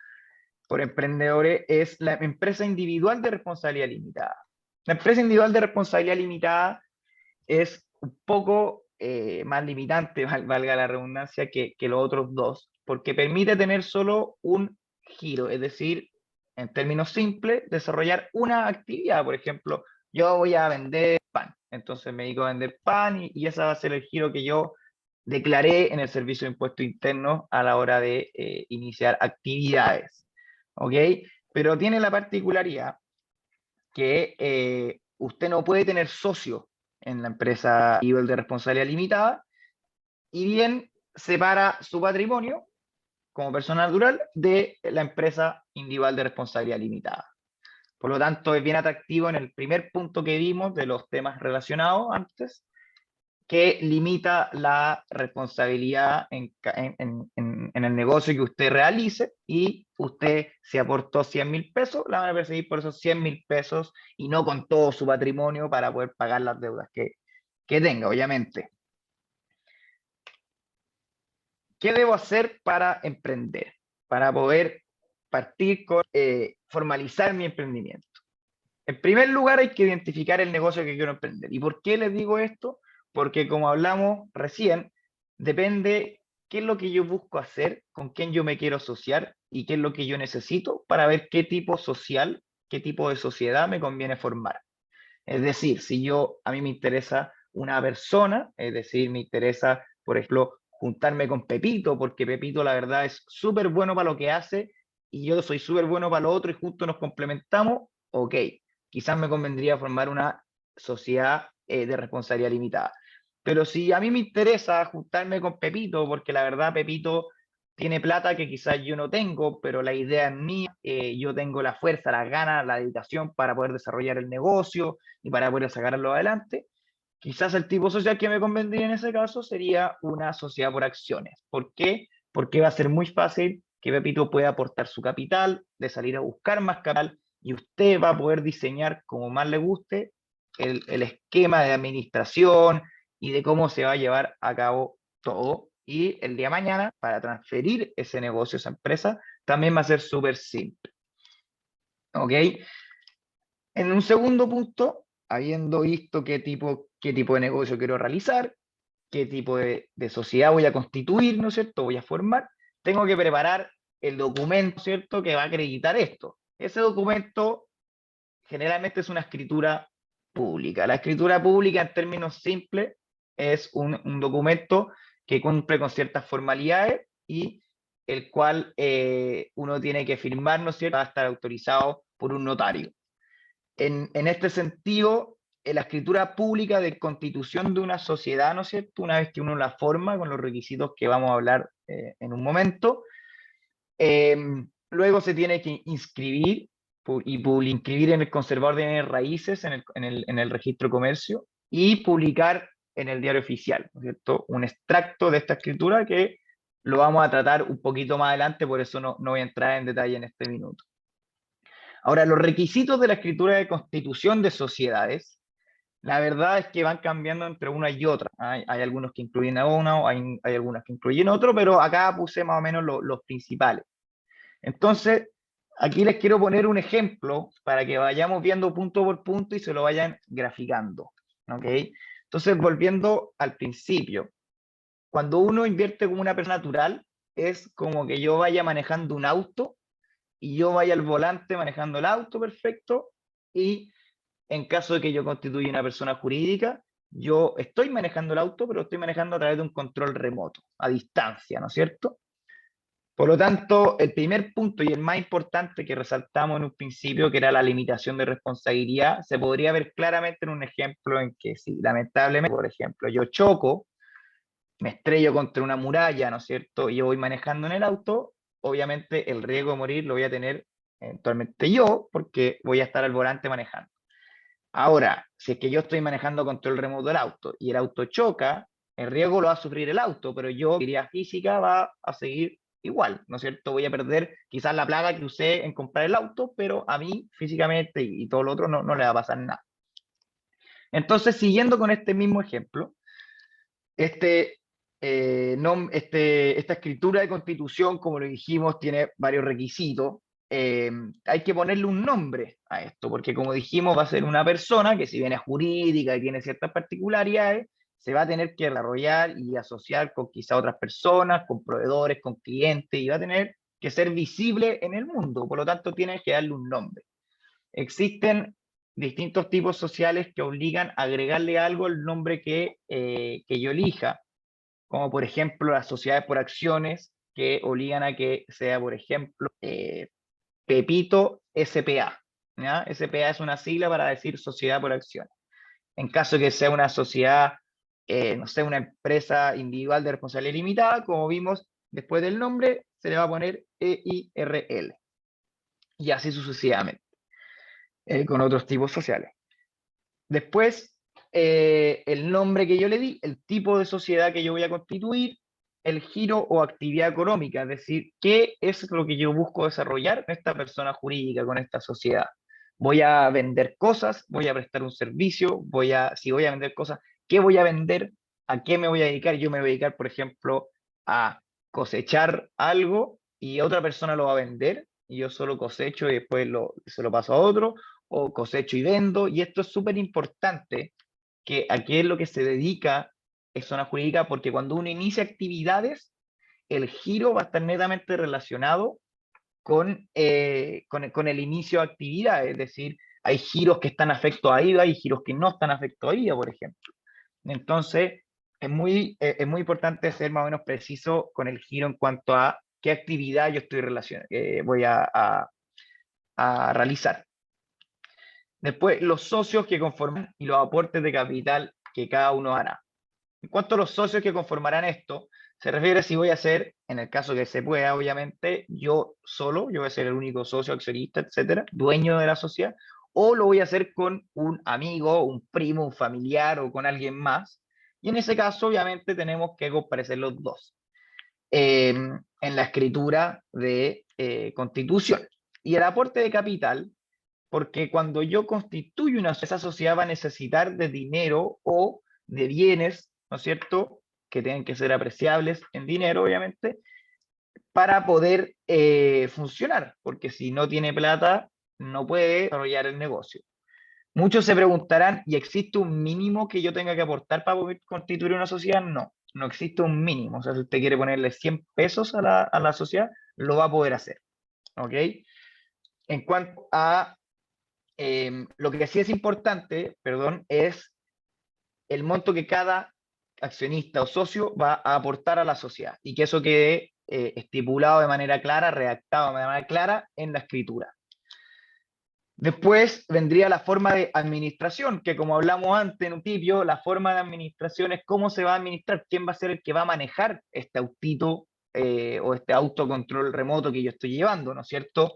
por emprendedores, es la empresa individual de responsabilidad limitada. La empresa individual de responsabilidad limitada es un poco más limitante, valga la redundancia, que los otros dos, porque permite tener solo un giro, es decir, en términos simples, desarrollar una actividad. Por ejemplo, yo voy a vender pan, entonces me dedico a vender pan y ese va a ser el giro que yo declaré en el Servicio de Impuestos Internos a la hora de iniciar actividades. ¿Ok? Pero tiene la particularidad que usted no puede tener socio en la empresa a nivel de responsabilidad limitada y bien separa su patrimonio como persona natural de la empresa individual de responsabilidad limitada. Por lo tanto, es bien atractivo en el primer punto que vimos de los temas relacionados antes, que limita la responsabilidad en el negocio que usted realice y usted se aportó 100.000 pesos, la van a perseguir por esos 100.000 pesos y no con todo su patrimonio para poder pagar las deudas que tenga, obviamente. ¿Qué debo hacer para emprender? Para poder partir con formalizar mi emprendimiento. En primer lugar, hay que identificar el negocio que quiero emprender. ¿Y por qué les digo esto? Porque como hablamos recién, depende qué es lo que yo busco hacer, con quién yo me quiero asociar y qué es lo que yo necesito para ver qué tipo social, qué tipo de sociedad me conviene formar. Es decir, si a mí me interesa una persona, es decir, me interesa, por ejemplo, juntarme con Pepito, porque Pepito la verdad es súper bueno para lo que hace y yo soy súper bueno para lo otro y justo nos complementamos, ok, quizás me convendría formar una sociedad de responsabilidad limitada. Pero si a mí me interesa juntarme con Pepito, porque la verdad Pepito tiene plata que quizás yo no tengo, pero la idea es mía, yo tengo la fuerza, las ganas, la dedicación para poder desarrollar el negocio y para poder sacarlo adelante, quizás el tipo social que me convendría en ese caso sería una sociedad por acciones. ¿Por qué? Porque va a ser muy fácil que Pepito pueda aportar su capital, de salir a buscar más capital, y usted va a poder diseñar como más le guste el esquema de administración y de cómo se va a llevar a cabo todo. Y el día de mañana, para transferir ese negocio, esa empresa, también va a ser súper simple. ¿Ok? En un segundo punto, habiendo visto qué tipo de negocio quiero realizar, qué tipo de sociedad voy a constituir, ¿no es cierto? Voy a formar, tengo que preparar el documento, ¿cierto? Que va a acreditar esto. Ese documento generalmente es una escritura pública. La escritura pública, en términos simples, es un documento que cumple con ciertas formalidades y el cual uno tiene que firmar, ¿no es cierto? Va a estar autorizado por un notario. En este sentido, la escritura pública de constitución de una sociedad, ¿no es cierto? Una vez que uno la forma con los requisitos que vamos a hablar en un momento, luego se tiene que inscribir inscribir en el conservador de bienes raíces, en el registro de comercio y publicar en el diario oficial, ¿no es cierto? Un extracto de esta escritura que lo vamos a tratar un poquito más adelante, por eso no voy a entrar en detalle en este minuto. Ahora, los requisitos de la escritura de constitución de sociedades, la verdad es que van cambiando entre una y otra. Hay algunos que incluyen a uno, hay algunas que incluyen otro, pero acá puse más o menos los principales. Entonces, aquí les quiero poner un ejemplo para que vayamos viendo punto por punto y se lo vayan graficando. ¿Ok? Entonces, volviendo al principio, cuando uno invierte como una persona natural, es como que yo vaya manejando un auto y yo vaya al volante manejando el auto perfecto, y en caso de que yo constituya una persona jurídica, yo estoy manejando el auto, pero estoy manejando a través de un control remoto, a distancia, ¿no es cierto? Por lo tanto, el primer punto y el más importante que resaltamos en un principio, que era la limitación de responsabilidad, se podría ver claramente en un ejemplo en que si lamentablemente, por ejemplo, yo choco, me estrello contra una muralla, ¿no es cierto? Y yo voy manejando en el auto, obviamente el riesgo de morir lo voy a tener eventualmente yo, porque voy a estar al volante manejando. Ahora, si es que yo estoy manejando control remoto del auto y el auto choca, el riesgo lo va a sufrir el auto, pero yo, actividad física, va a seguir igual, ¿no es cierto? Voy a perder quizás la plaga que usé en comprar el auto, pero a mí físicamente y todo lo otro no le va a pasar nada. Entonces, siguiendo con este mismo ejemplo, esta escritura de constitución, como lo dijimos, tiene varios requisitos. Hay que ponerle un nombre a esto, porque como dijimos, va a ser una persona que si bien es jurídica y tiene ciertas particularidades, se va a tener que desarrollar y asociar con quizá otras personas, con proveedores, con clientes, y va a tener que ser visible en el mundo. Por lo tanto, tiene que darle un nombre. Existen distintos tipos sociales que obligan a agregarle algo al nombre que yo elija, como por ejemplo las sociedades por acciones, que obligan a que sea, por ejemplo, Pepito SPA. ¿ya? SPA es una sigla para decir sociedad por acciones. En caso que sea una sociedad, no sé, una empresa individual de responsabilidad limitada, como vimos después del nombre, se le va a poner EIRL. Y así sucesivamente, con otros tipos sociales. Después, el nombre que yo le di, el tipo de sociedad que yo voy a constituir, el giro o actividad económica, es decir, qué es lo que yo busco desarrollar con esta persona jurídica, con esta sociedad. Voy a vender cosas, voy a prestar un servicio, si voy a vender cosas, ¿qué voy a vender? ¿A qué me voy a dedicar? Yo me voy a dedicar, por ejemplo, a cosechar algo y otra persona lo va a vender y yo solo cosecho y después se lo paso a otro, o cosecho y vendo, y esto es súper importante, que a qué es lo que se dedica es zona jurídica, porque cuando uno inicia actividades, el giro va a estar netamente relacionado con el inicio de actividad, es decir, hay giros que están afectos a IVA y giros que no están afectos a IVA, por ejemplo. Entonces, es muy importante ser más o menos preciso con el giro en cuanto a qué actividad yo estoy voy a realizar. Después, los socios que conforman y los aportes de capital que cada uno hará. En cuanto a los socios que conformarán esto, se refiere a si voy a ser, en el caso que se pueda, obviamente, yo solo, yo voy a ser el único socio, accionista, etcétera, dueño de la sociedad, o lo voy a hacer con un amigo, un primo, un familiar o con alguien más. Y en ese caso, obviamente, tenemos que comparecer los dos en la escritura de constitución. Y el aporte de capital, porque cuando yo constituyo esa sociedad va a necesitar de dinero o de bienes, ¿no es cierto?, que tienen que ser apreciables en dinero, obviamente, para poder funcionar, porque si no tiene plata, no puede desarrollar el negocio. Muchos se preguntarán, ¿y existe un mínimo que yo tenga que aportar para poder constituir una sociedad? No, no existe un mínimo. O sea, si usted quiere ponerle 100 pesos a la sociedad, lo va a poder hacer, ¿ok? En cuanto a lo que sí es importante, perdón, es el monto que cada accionista o socio va a aportar a la sociedad y que eso quede estipulado de manera clara, redactado de manera clara en la escritura. Después vendría la forma de administración, que como hablamos antes en un principio, la forma de administración es cómo se va a administrar, quién va a ser el que va a manejar este autito o este autocontrol remoto que yo estoy llevando, ¿no es cierto?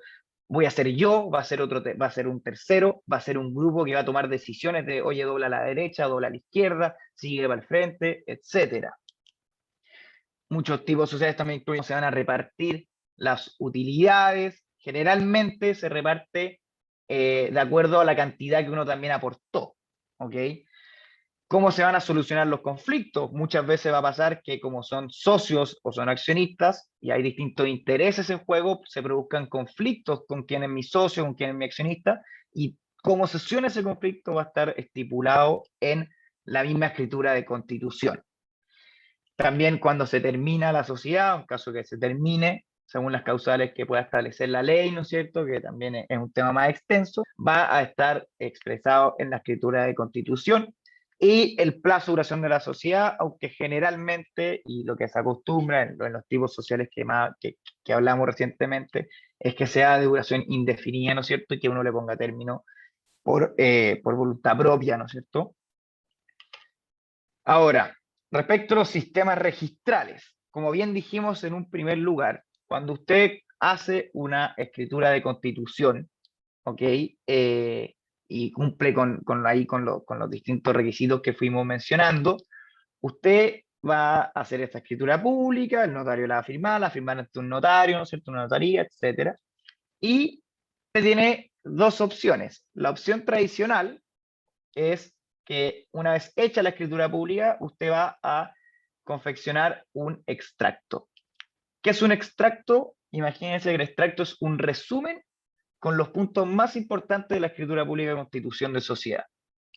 Voy a ser yo, va a ser un tercero, va a ser un grupo que va a tomar decisiones de, oye, dobla a la derecha, dobla a la izquierda, sigue para el frente, etcétera. Muchos tipos sociales también incluyen, se van a repartir las utilidades, generalmente se reparte de acuerdo a la cantidad que uno también aportó, ¿ok? ¿Cómo se van a solucionar los conflictos? Muchas veces va a pasar que como son socios o son accionistas y hay distintos intereses en juego, se produzcan conflictos con quién es mi socio, con quién es mi accionista, y cómo se soluciona ese conflicto va a estar estipulado en la misma escritura de constitución. También cuando se termina la sociedad, en caso que se termine, según las causales que pueda establecer la ley, ¿no es cierto?, que también es un tema más extenso, va a estar expresado en la escritura de constitución. y el plazo de duración de la sociedad, aunque generalmente, y lo que se acostumbra en los tipos sociales que hablamos recientemente, es que sea de duración indefinida, ¿no es cierto? Y que uno le ponga término por voluntad propia, ¿no es cierto? Ahora, respecto a los sistemas registrales, como bien dijimos en un primer lugar, cuando usted hace una escritura de constitución, ¿ok? Y cumple con los distintos requisitos que fuimos mencionando, usted va a hacer esta escritura pública, el notario la va a firmar ante un notario, ¿no es cierto? Una notaría, etcétera. Y usted tiene dos opciones. La opción tradicional es que una vez hecha la escritura pública, usted va a confeccionar un extracto. ¿Qué es un extracto? Imagínense que el extracto es un resumen con los puntos más importantes de la escritura pública de constitución de sociedad.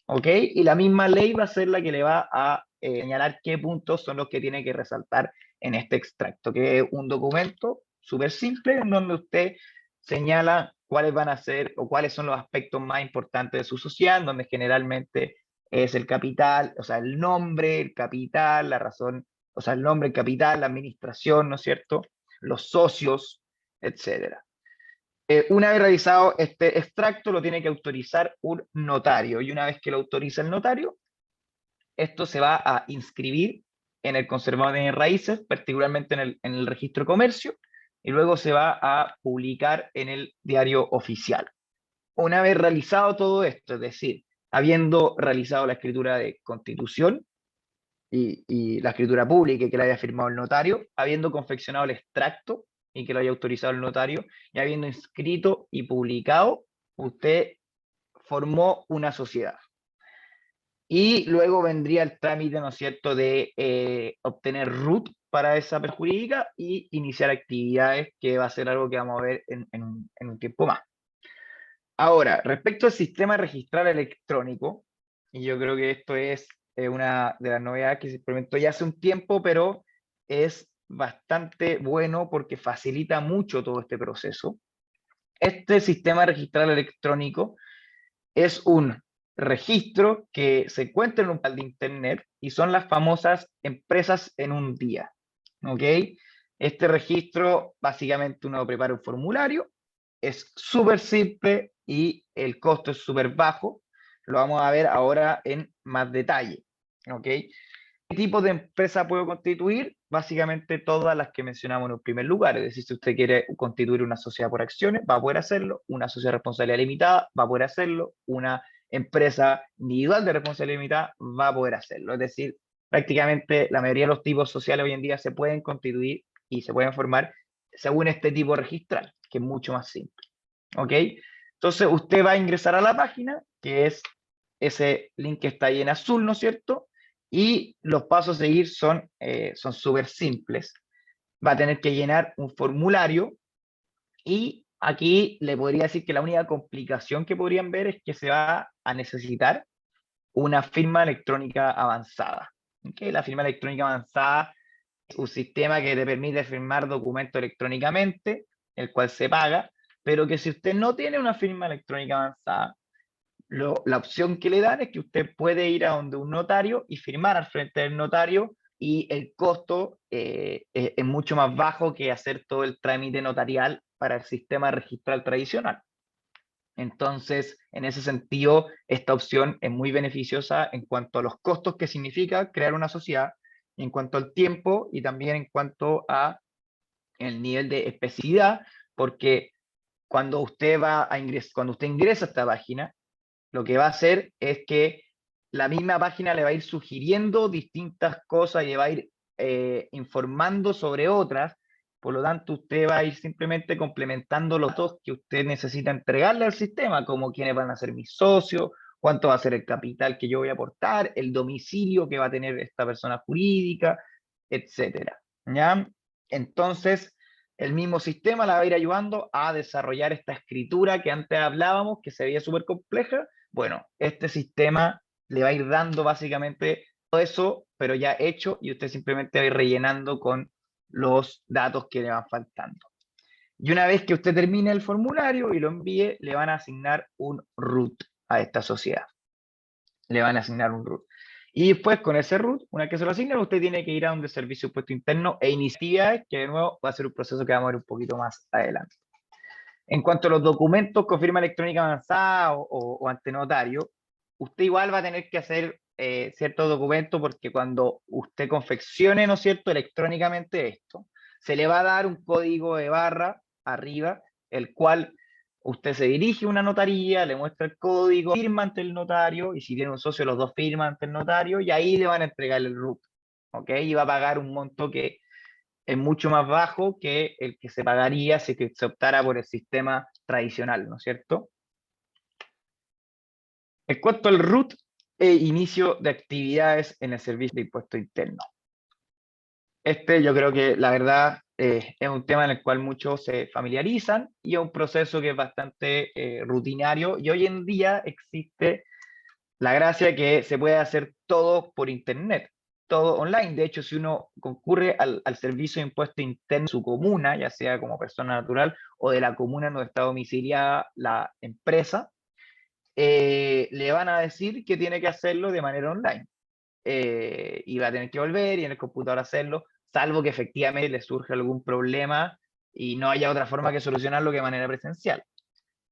¿Ok? Y la misma ley va a ser la que le va a señalar qué puntos son los que tiene que resaltar en este extracto, que es un documento súper simple en donde usted señala cuáles van a ser o cuáles son los aspectos más importantes de su sociedad, en donde generalmente es el capital, o sea, el nombre, el capital, la razón, o sea, el nombre, el capital, la administración, ¿no es cierto? Los socios, etcétera. Una vez realizado este extracto, lo tiene que autorizar un notario, y una vez que lo autoriza el notario, esto se va a inscribir en el conservador de bienes raíces, particularmente en el registro de comercio, y luego se va a publicar en el diario oficial. Una vez realizado todo esto, es decir, habiendo realizado la escritura de constitución y la escritura pública y que la haya firmado el notario, habiendo confeccionado el extracto y que lo haya autorizado el notario, y habiendo inscrito y publicado, usted formó una sociedad. Y luego vendría el trámite, ¿no es cierto?, de obtener RUT para esa perjurídica y iniciar actividades, que va a ser algo que vamos a ver en un tiempo más. Ahora, respecto al sistema registral electrónico, y yo creo que esto es una de las novedades que se implementó ya hace un tiempo, pero es bastante bueno porque facilita mucho todo este proceso. Este sistema registral electrónico es un registro que se encuentra en un portal de internet y son las famosas empresas en un día. ¿Ok? Este registro, básicamente uno prepara un formulario, es súper simple y el costo es súper bajo. Lo vamos a ver ahora en más detalle. ¿Ok? ¿Qué tipo de empresa puedo constituir? Básicamente todas las que mencionamos en un primer lugar. Es decir, si usted quiere constituir una sociedad por acciones, va a poder hacerlo. Una sociedad de responsabilidad limitada, va a poder hacerlo. Una empresa individual de responsabilidad limitada, va a poder hacerlo. Es decir, prácticamente la mayoría de los tipos sociales hoy en día se pueden constituir y se pueden formar según este tipo registral, que es mucho más simple. ¿Ok? Entonces usted va a ingresar a la página, que es ese link que está ahí en azul, ¿no es cierto? Y los pasos a seguir son súper simples. Va a tener que llenar un formulario, y aquí le podría decir que la única complicación que podrían ver es que se va a necesitar una firma electrónica avanzada. ¿Okay? La firma electrónica avanzada es un sistema que te permite firmar documentos electrónicamente, el cual se paga, pero que si usted no tiene una firma electrónica avanzada, la opción que le dan es que usted puede ir a donde un notario y firmar al frente del notario, y el costo es mucho más bajo que hacer todo el trámite notarial para el sistema registral tradicional. Entonces, en ese sentido, esta opción es muy beneficiosa en cuanto a los costos que significa crear una sociedad, en cuanto al tiempo y también en cuanto a el nivel de especificidad, porque cuando usted ingresa a esta página, lo que va a hacer es que la misma página le va a ir sugiriendo distintas cosas y le va a ir informando sobre otras. Por lo tanto, usted va a ir simplemente complementando los datos que usted necesita entregarle al sistema, como quiénes van a ser mis socios, cuánto va a ser el capital que yo voy a aportar, el domicilio que va a tener esta persona jurídica, etcétera. ¿Ya? Entonces, el mismo sistema la va a ir ayudando a desarrollar esta escritura que antes hablábamos, que se veía súper compleja. Bueno, este sistema le va a ir dando básicamente todo eso, pero ya hecho, y usted simplemente va a ir rellenando con los datos que le van faltando. Y una vez que usted termine el formulario y lo envíe, le van a asignar un RUT a esta sociedad. Le van a asignar un RUT. Y después con ese root, una vez que se lo asignan, usted tiene que ir a donde Servicio de Impuesto Interno e iniciar, que de nuevo va a ser un proceso que vamos a ver un poquito más adelante. En cuanto a los documentos con firma electrónica avanzada o ante notario, usted igual va a tener que hacer ciertos documentos porque cuando usted confeccione, ¿no es cierto?, electrónicamente esto, se le va a dar un código de barra arriba, el cual usted se dirige a una notaría, le muestra el código, firma ante el notario, y si tiene un socio, los dos firman ante el notario, y ahí le van a entregar el RUT, ¿ok? Y va a pagar un monto que es mucho más bajo que el que se pagaría si que se optara por el sistema tradicional, ¿no es cierto? En cuanto al RUT, inicio de actividades en el Servicio de Impuesto Interno. Yo creo que la verdad es un tema en el cual muchos se familiarizan y es un proceso que es bastante rutinario, y hoy en día existe la gracia que se puede hacer todo por internet, todo online. De hecho, si uno concurre al servicio de impuesto interno de su comuna, ya sea como persona natural o de la comuna donde está domiciliada la empresa, le van a decir que tiene que hacerlo de manera online. Y va a tener que volver y en el computador hacerlo, salvo que efectivamente le surja algún problema y no haya otra forma que solucionarlo que de manera presencial.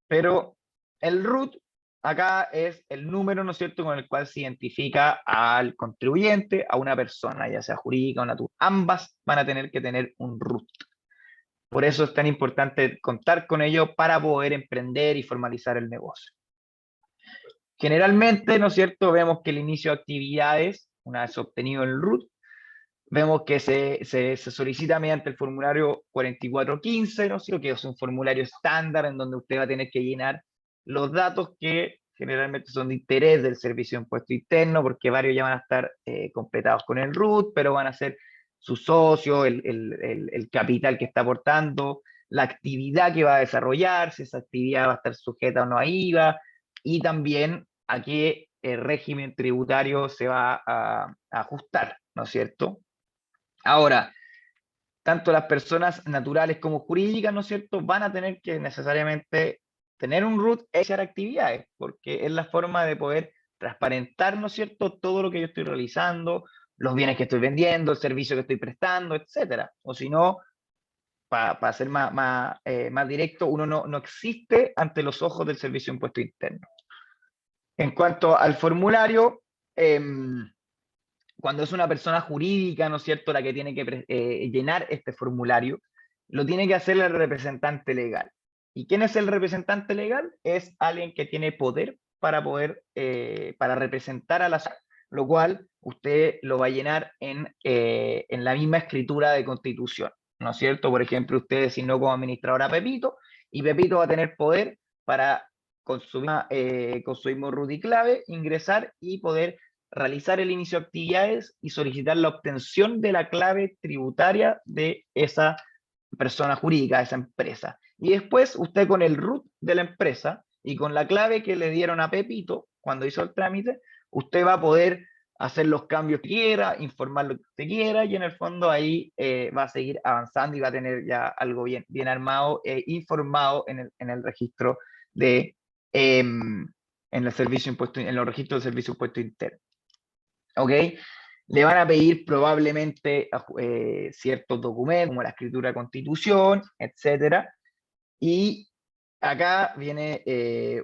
Pero el RUT acá es el número, ¿no es cierto?, con el cual se identifica al contribuyente, a una persona, ya sea jurídica o natural. Ambas van a tener que tener un RUT. Por eso es tan importante contar con ello para poder emprender y formalizar el negocio. Generalmente, ¿no es cierto?, vemos que el inicio de actividades, una vez obtenido el RUT, vemos que se solicita mediante el formulario 4415, ¿no es cierto?, que es un formulario estándar en donde usted va a tener que llenar los datos que generalmente son de interés del Servicio de Impuesto Interno, porque varios ya van a estar completados con el RUT, pero van a ser su socio, el capital que está aportando, la actividad que va a desarrollar, si esa actividad va a estar sujeta o no a IVA, y también a qué régimen tributario se va a ajustar, ¿no es cierto? Ahora, tanto las personas naturales como jurídicas, ¿no es cierto?, van a tener que necesariamente tener un RUT e iniciar actividades, porque es la forma de poder transparentar, ¿no es cierto?, todo lo que yo estoy realizando, los bienes que estoy vendiendo, el servicio que estoy prestando, etcétera. O si no, para ser más directo, uno no existe ante los ojos del Servicio de Impuesto Interno. En cuanto al formulario, cuando es una persona jurídica, ¿no es cierto?, la que tiene que llenar este formulario, lo tiene que hacer el representante legal. ¿Y quién es el representante legal? Es alguien que tiene poder para para representar a la sociedad, lo cual usted lo va a llenar en la misma escritura de constitución, ¿no es cierto? Por ejemplo, usted designó como administrador a Pepito, y Pepito va a tener poder para con su mismo RUT y clave ingresar y poder realizar el inicio de actividades y solicitar la obtención de la clave tributaria de esa persona jurídica, de esa empresa. Y después usted con el RUT de la empresa y con la clave que le dieron a Pepito cuando hizo el trámite, usted va a poder hacer los cambios que quiera, informar lo que usted quiera, y en el fondo ahí va a seguir avanzando y va a tener ya algo bien armado e informado en el registro de en el servicio impuesto, en los registros del Servicio de Impuesto Interno. ¿Ok? Le van a pedir probablemente ciertos documentos, como la escritura de constitución, etcétera. Y acá viene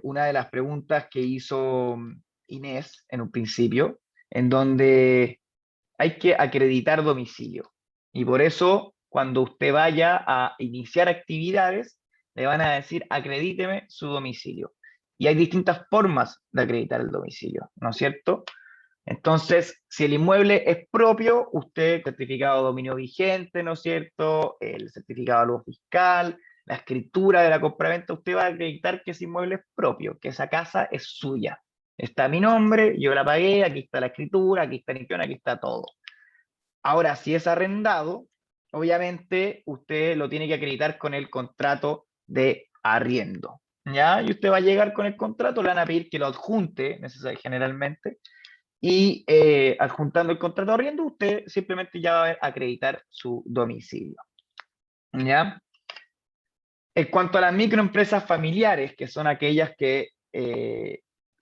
una de las preguntas que hizo Inés en un principio, en donde hay que acreditar domicilio. Y por eso, cuando usted vaya a iniciar actividades, le van a decir, acredíteme su domicilio. Y hay distintas formas de acreditar el domicilio, ¿no es cierto? Entonces, si el inmueble es propio, usted, certificado de dominio vigente, ¿no es cierto?, el certificado de luz fiscal, la escritura de la compraventa, usted va a acreditar que ese inmueble es propio, que esa casa es suya. Está mi nombre, yo la pagué, aquí está la escritura, aquí está el inquilino, aquí está todo. Ahora, si es arrendado, obviamente usted lo tiene que acreditar con el contrato de arriendo, ¿ya? Y usted va a llegar con el contrato, le van a pedir que lo adjunte, generalmente, y adjuntando el contrato de arriendo, usted simplemente ya va a acreditar su domicilio, ¿ya? En cuanto a las microempresas familiares, que son aquellas que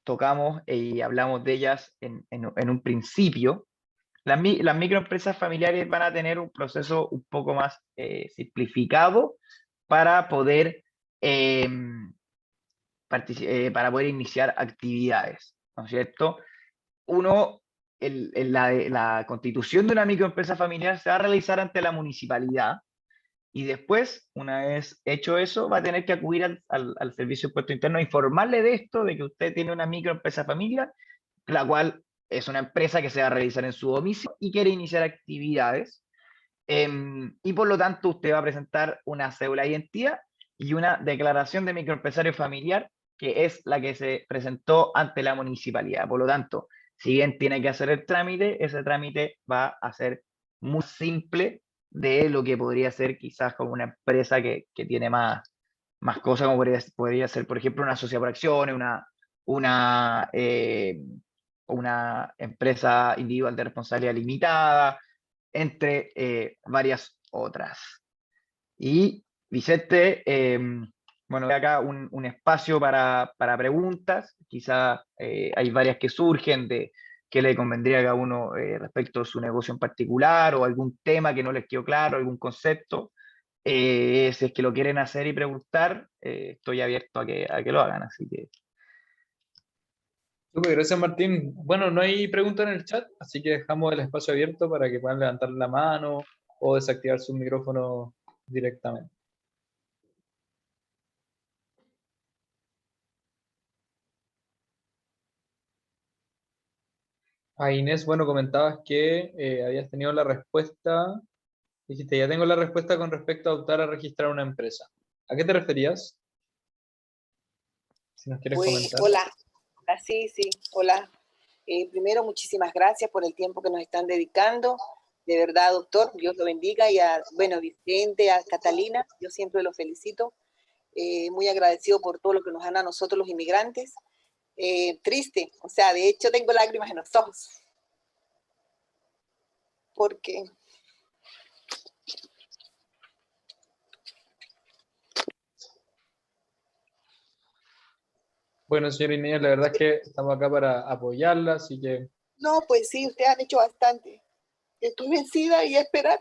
tocamos y hablamos de ellas en un principio, las microempresas familiares van a tener un proceso un poco más simplificado para poder, para poder iniciar actividades, ¿no es cierto? Uno, la constitución de una microempresa familiar se va a realizar ante la municipalidad y después, una vez hecho eso, va a tener que acudir al Servicio de Impuesto Interno a informarle de esto, de que usted tiene una microempresa familiar, la cual es una empresa que se va a realizar en su domicilio y quiere iniciar actividades. Y por lo tanto, usted va a presentar una cédula de identidad y una declaración de microempresario familiar, que es la que se presentó ante la municipalidad. Por lo tanto, si bien tiene que hacer el trámite, ese trámite va a ser muy simple de lo que podría ser quizás como una empresa que tiene más cosas, como podría ser, por ejemplo, una sociedad por acciones, una, una empresa individual de responsabilidad limitada, entre varias otras. Y Vicente, bueno, acá un espacio para preguntas, quizá hay varias que surgen de qué le convendría a cada uno respecto a su negocio en particular o algún tema que no les quedó claro, algún concepto. Si es que lo quieren hacer y preguntar, estoy abierto a que lo hagan, así que... Súper, gracias Martín. Bueno, no hay preguntas en el chat, así que dejamos el espacio abierto para que puedan levantar la mano o desactivar su micrófono directamente. A Inés, bueno, comentabas que habías tenido la respuesta, dijiste, ya tengo la respuesta con respecto a optar a registrar una empresa. ¿A qué te referías? Si nos quieres Pues, comentar. hola, sí, hola. Primero, muchísimas gracias por el tiempo que nos están dedicando. De verdad, doctor, Dios lo bendiga. Y a, bueno, Vicente, a Catalina, yo siempre los felicito. Muy agradecido por todo lo que nos dan a nosotros los inmigrantes. Triste, o sea, de hecho tengo lágrimas en los ojos. Porque Bueno, señora Inés, la verdad es que estamos acá para apoyarla, así que no, pues sí, ustedes han hecho bastante. Estoy vencida y a esperar.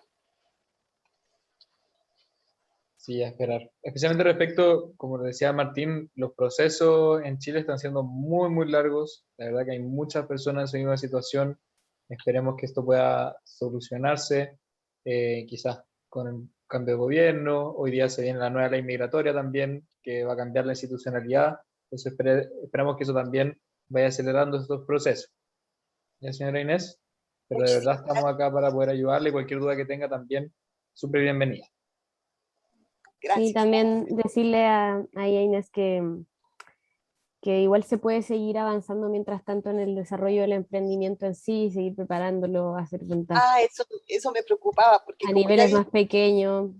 sí, a esperar. Especialmente respecto, como decía Martín, los procesos en Chile están siendo muy, muy largos. La verdad que hay muchas personas en su misma situación. Esperemos que esto pueda solucionarse, quizás con el cambio de gobierno. Hoy día se viene la nueva ley migratoria también, que va a cambiar la institucionalidad. Entonces esperamos que eso también vaya acelerando estos procesos. ¿Ya, señora Inés? Pero de verdad estamos acá para poder ayudarle. Cualquier duda que tenga también, súper bienvenida. Gracias. Sí, también decirle a Inés que igual se puede seguir avanzando mientras tanto en el desarrollo del emprendimiento en sí, seguir preparándolo, hacer ventas Eso me preocupaba, porque a como niveles ya más pequeños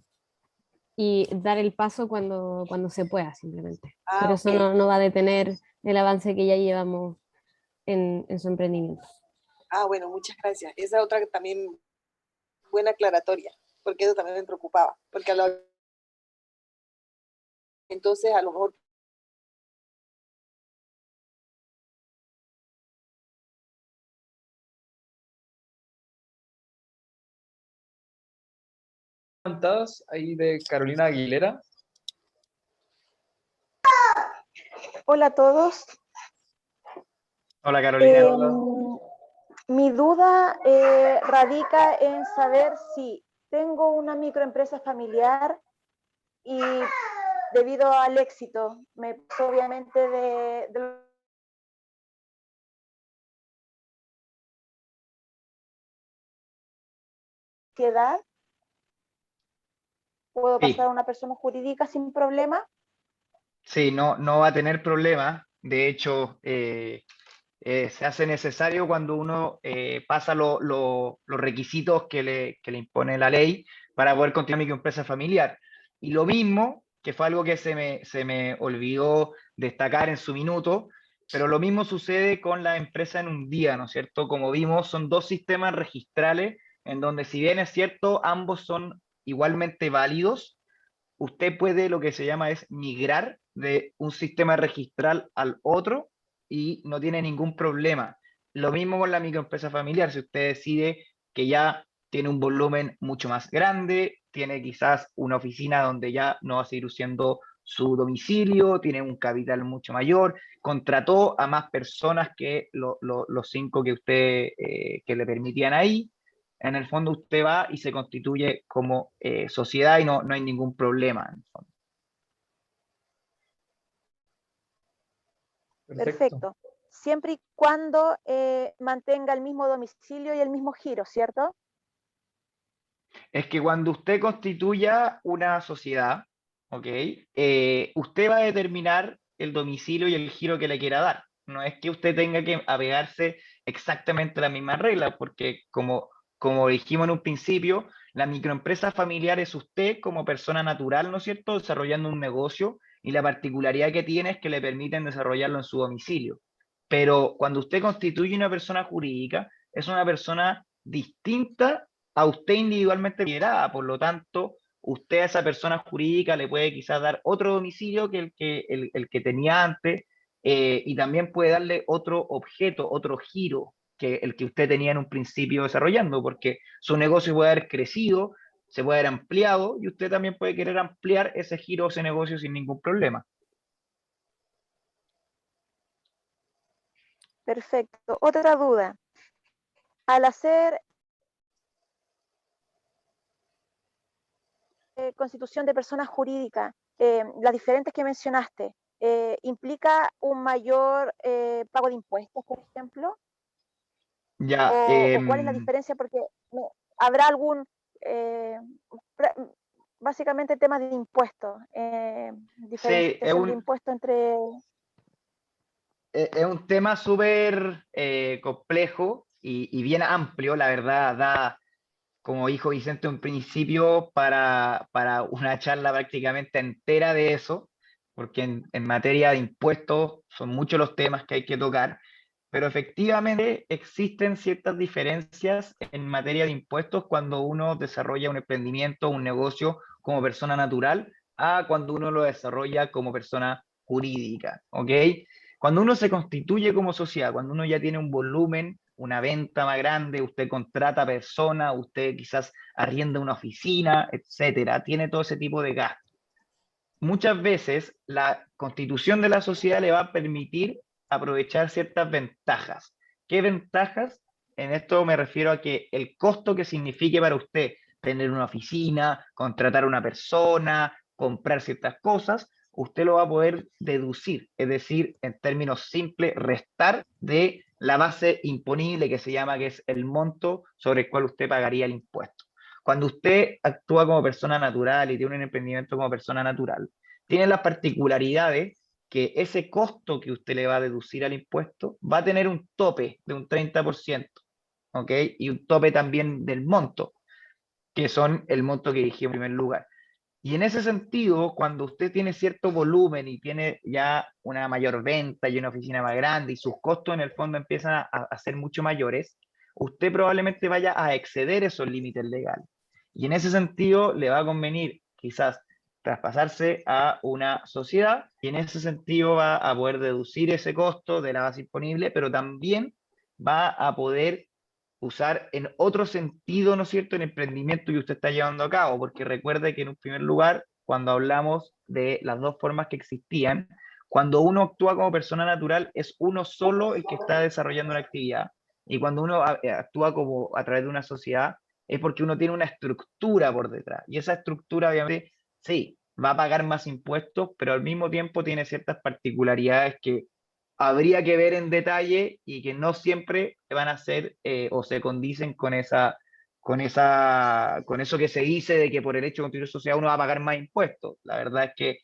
y dar el paso cuando se pueda simplemente. Pero eso ok. no va a detener el avance que ya llevamos en su emprendimiento. Bueno, muchas gracias. Esa otra también buena aclaratoria, porque eso también me preocupaba, porque entonces a lo mejor Levantadas ahí de Carolina Aguilera. Hola a todos. Hola Carolina. Mi duda radica en saber si tengo una microempresa familiar y debido al éxito, obviamente de edad, puedo Sí. pasar a una persona jurídica sin problema. Sí, no va a tener problema. De hecho, se hace necesario cuando uno pasa los requisitos que le impone la ley para poder continuar mi empresa familiar. Y lo mismo, que fue algo que se me olvidó destacar en su minuto, pero lo mismo sucede con la empresa en un día, ¿no es cierto? Como vimos, son dos sistemas registrales en donde, si bien es cierto, ambos son igualmente válidos, usted puede, lo que se llama es migrar de un sistema registral al otro y no tiene ningún problema. Lo mismo con la microempresa familiar, si usted decide que ya tiene un volumen mucho más grande, tiene quizás una oficina donde ya no va a seguir usando su domicilio, tiene un capital mucho mayor, contrató a más personas que los 5 que usted que le permitían ahí. En el fondo usted va y se constituye como sociedad y no hay ningún problema en el fondo. Perfecto. Siempre y cuando mantenga el mismo domicilio y el mismo giro, ¿cierto? Es que cuando usted constituya una sociedad, ¿ok? Usted va a determinar el domicilio y el giro que le quiera dar. No es que usted tenga que apegarse exactamente a las mismas reglas, porque como dijimos en un principio, la microempresa familiar es usted como persona natural, ¿no es cierto?, desarrollando un negocio, y la particularidad que tiene es que le permiten desarrollarlo en su domicilio. Pero cuando usted constituye una persona jurídica, es una persona distinta a usted individualmente liderada, por lo tanto, usted a esa persona jurídica le puede quizás dar otro domicilio que el que tenía antes, y también puede darle otro objeto, otro giro que el que usted tenía en un principio desarrollando, porque su negocio puede haber crecido, se puede haber ampliado, y usted también puede querer ampliar ese giro o ese negocio sin ningún problema. Perfecto. Otra duda. Al hacer constitución de persona jurídica, las diferentes que mencionaste, ¿implica un mayor pago de impuestos, por ejemplo? Ya, ¿O cuál es la diferencia? Porque habrá algún, básicamente temas de impuestos, sí, diferenciación de impuestos entre... es un tema súper complejo y bien amplio, la verdad, da, como dijo Vicente un principio, para una charla prácticamente entera de eso, porque en materia de impuestos son muchos los temas que hay que tocar, pero efectivamente existen ciertas diferencias en materia de impuestos cuando uno desarrolla un emprendimiento, un negocio como persona natural, a cuando uno lo desarrolla como persona jurídica, ¿ok? Cuando uno se constituye como sociedad, cuando uno ya tiene un volumen, una venta más grande, usted contrata personas, usted quizás arrienda una oficina, etcétera, tiene todo ese tipo de gastos. Muchas veces la constitución de la sociedad le va a permitir aprovechar ciertas ventajas. ¿Qué ventajas? En esto me refiero a que el costo que signifique para usted tener una oficina, contratar a una persona, comprar ciertas cosas, usted lo va a poder deducir, es decir, en términos simples, restar de la base imponible que se llama, que es el monto sobre el cual usted pagaría el impuesto. Cuando usted actúa como persona natural y tiene un emprendimiento como persona natural, tiene las particularidades que ese costo que usted le va a deducir al impuesto va a tener un tope de un 30%, ¿ok? Y un tope también del monto, que son el monto que dijimos en primer lugar. Y en ese sentido, cuando usted tiene cierto volumen y tiene ya una mayor venta y una oficina más grande y sus costos en el fondo empiezan a ser mucho mayores, usted probablemente vaya a exceder esos límites legales. Y en ese sentido le va a convenir quizás traspasarse a una sociedad, y en ese sentido va a poder deducir ese costo de la base disponible, pero también va a poder usar en otro sentido, ¿no es cierto?, el emprendimiento que usted está llevando a cabo, porque recuerde que en un primer lugar, cuando hablamos de las dos formas que existían, cuando uno actúa como persona natural, es uno solo el que está desarrollando una actividad, y cuando uno actúa como a través de una sociedad, es porque uno tiene una estructura por detrás, y esa estructura obviamente, sí, va a pagar más impuestos, pero al mismo tiempo tiene ciertas particularidades que habría que ver en detalle y que no siempre van a ser o se condicen con eso que se dice de que por el hecho de constituir sociedad uno va a pagar más impuestos. La verdad es que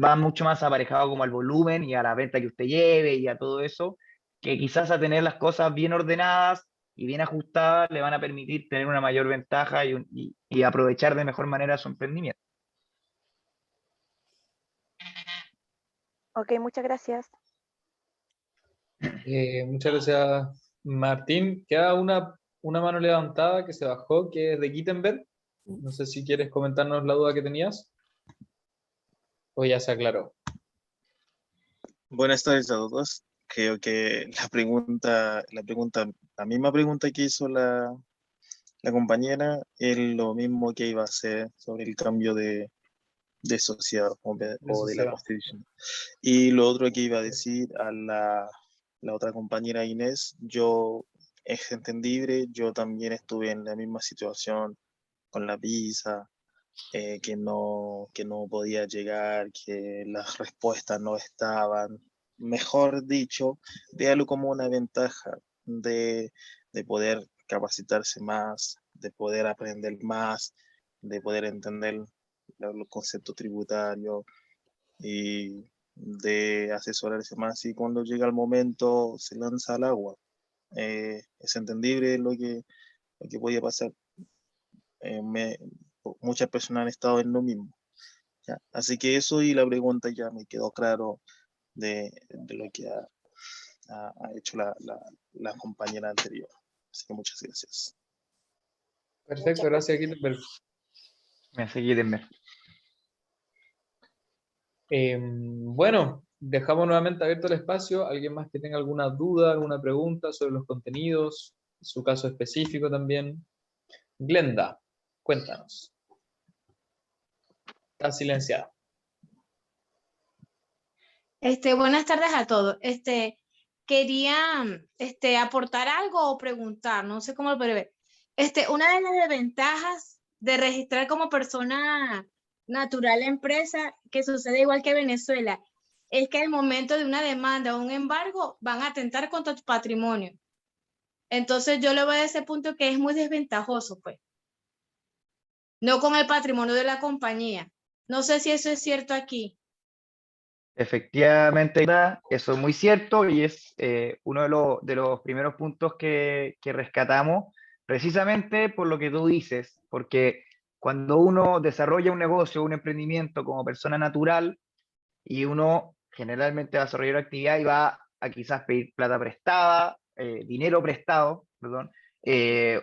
va mucho más aparejado como al volumen y a la venta que usted lleve y a todo eso, que quizás a tener las cosas bien ordenadas y bien ajustadas le van a permitir tener una mayor ventaja y aprovechar de mejor manera su emprendimiento. Ok, muchas gracias. Muchas gracias, Martín. Queda una mano levantada que se bajó, que es de Guitenberg. No sé si quieres comentarnos la duda que tenías. O ya se aclaró. Buenas tardes a todos. creo que la misma pregunta que hizo la compañera es lo mismo que iba a hacer sobre el cambio de sociedad o de la sociedad. Constitución. Y lo otro que iba a decir a la otra compañera Inés, es entendible, yo también estuve en la misma situación con la visa, que no podía llegar, que las respuestas no estaban. Mejor dicho, véalo como una ventaja de poder capacitarse más, de poder aprender más, de poder entender los conceptos tributarios y de asesorarse más, y cuando llega el momento se lanza al agua. Es entendible lo que podía pasar. Muchas personas han estado en lo mismo. ¿Ya? Así que eso, y la pregunta ya me quedó claro de lo que ha hecho la compañera anterior. Así que muchas gracias. Perfecto, gracias, Gutenberg. Me hace Gutenberg. Bueno, dejamos nuevamente abierto el espacio. ¿Alguien más que tenga alguna duda, alguna pregunta sobre los contenidos, su caso específico también? Glenda, cuéntanos. Está silenciada. Buenas tardes a todos. Quería aportar algo o preguntar, no sé cómo lo puede ver. Una de las desventajas de registrar como persona natural la empresa, que sucede igual que Venezuela, es que al momento de una demanda o un embargo van a atentar contra tu patrimonio. Entonces yo le voy a ese punto que es muy desventajoso, pues. No con el patrimonio de la compañía. No sé si eso es cierto aquí. Efectivamente, eso es muy cierto y es uno de los primeros puntos que rescatamos, precisamente por lo que tú dices, porque cuando uno desarrolla un negocio, un emprendimiento como persona natural, y uno generalmente va a desarrollar una actividad y va a quizás pedir plata prestada, dinero prestado, perdón,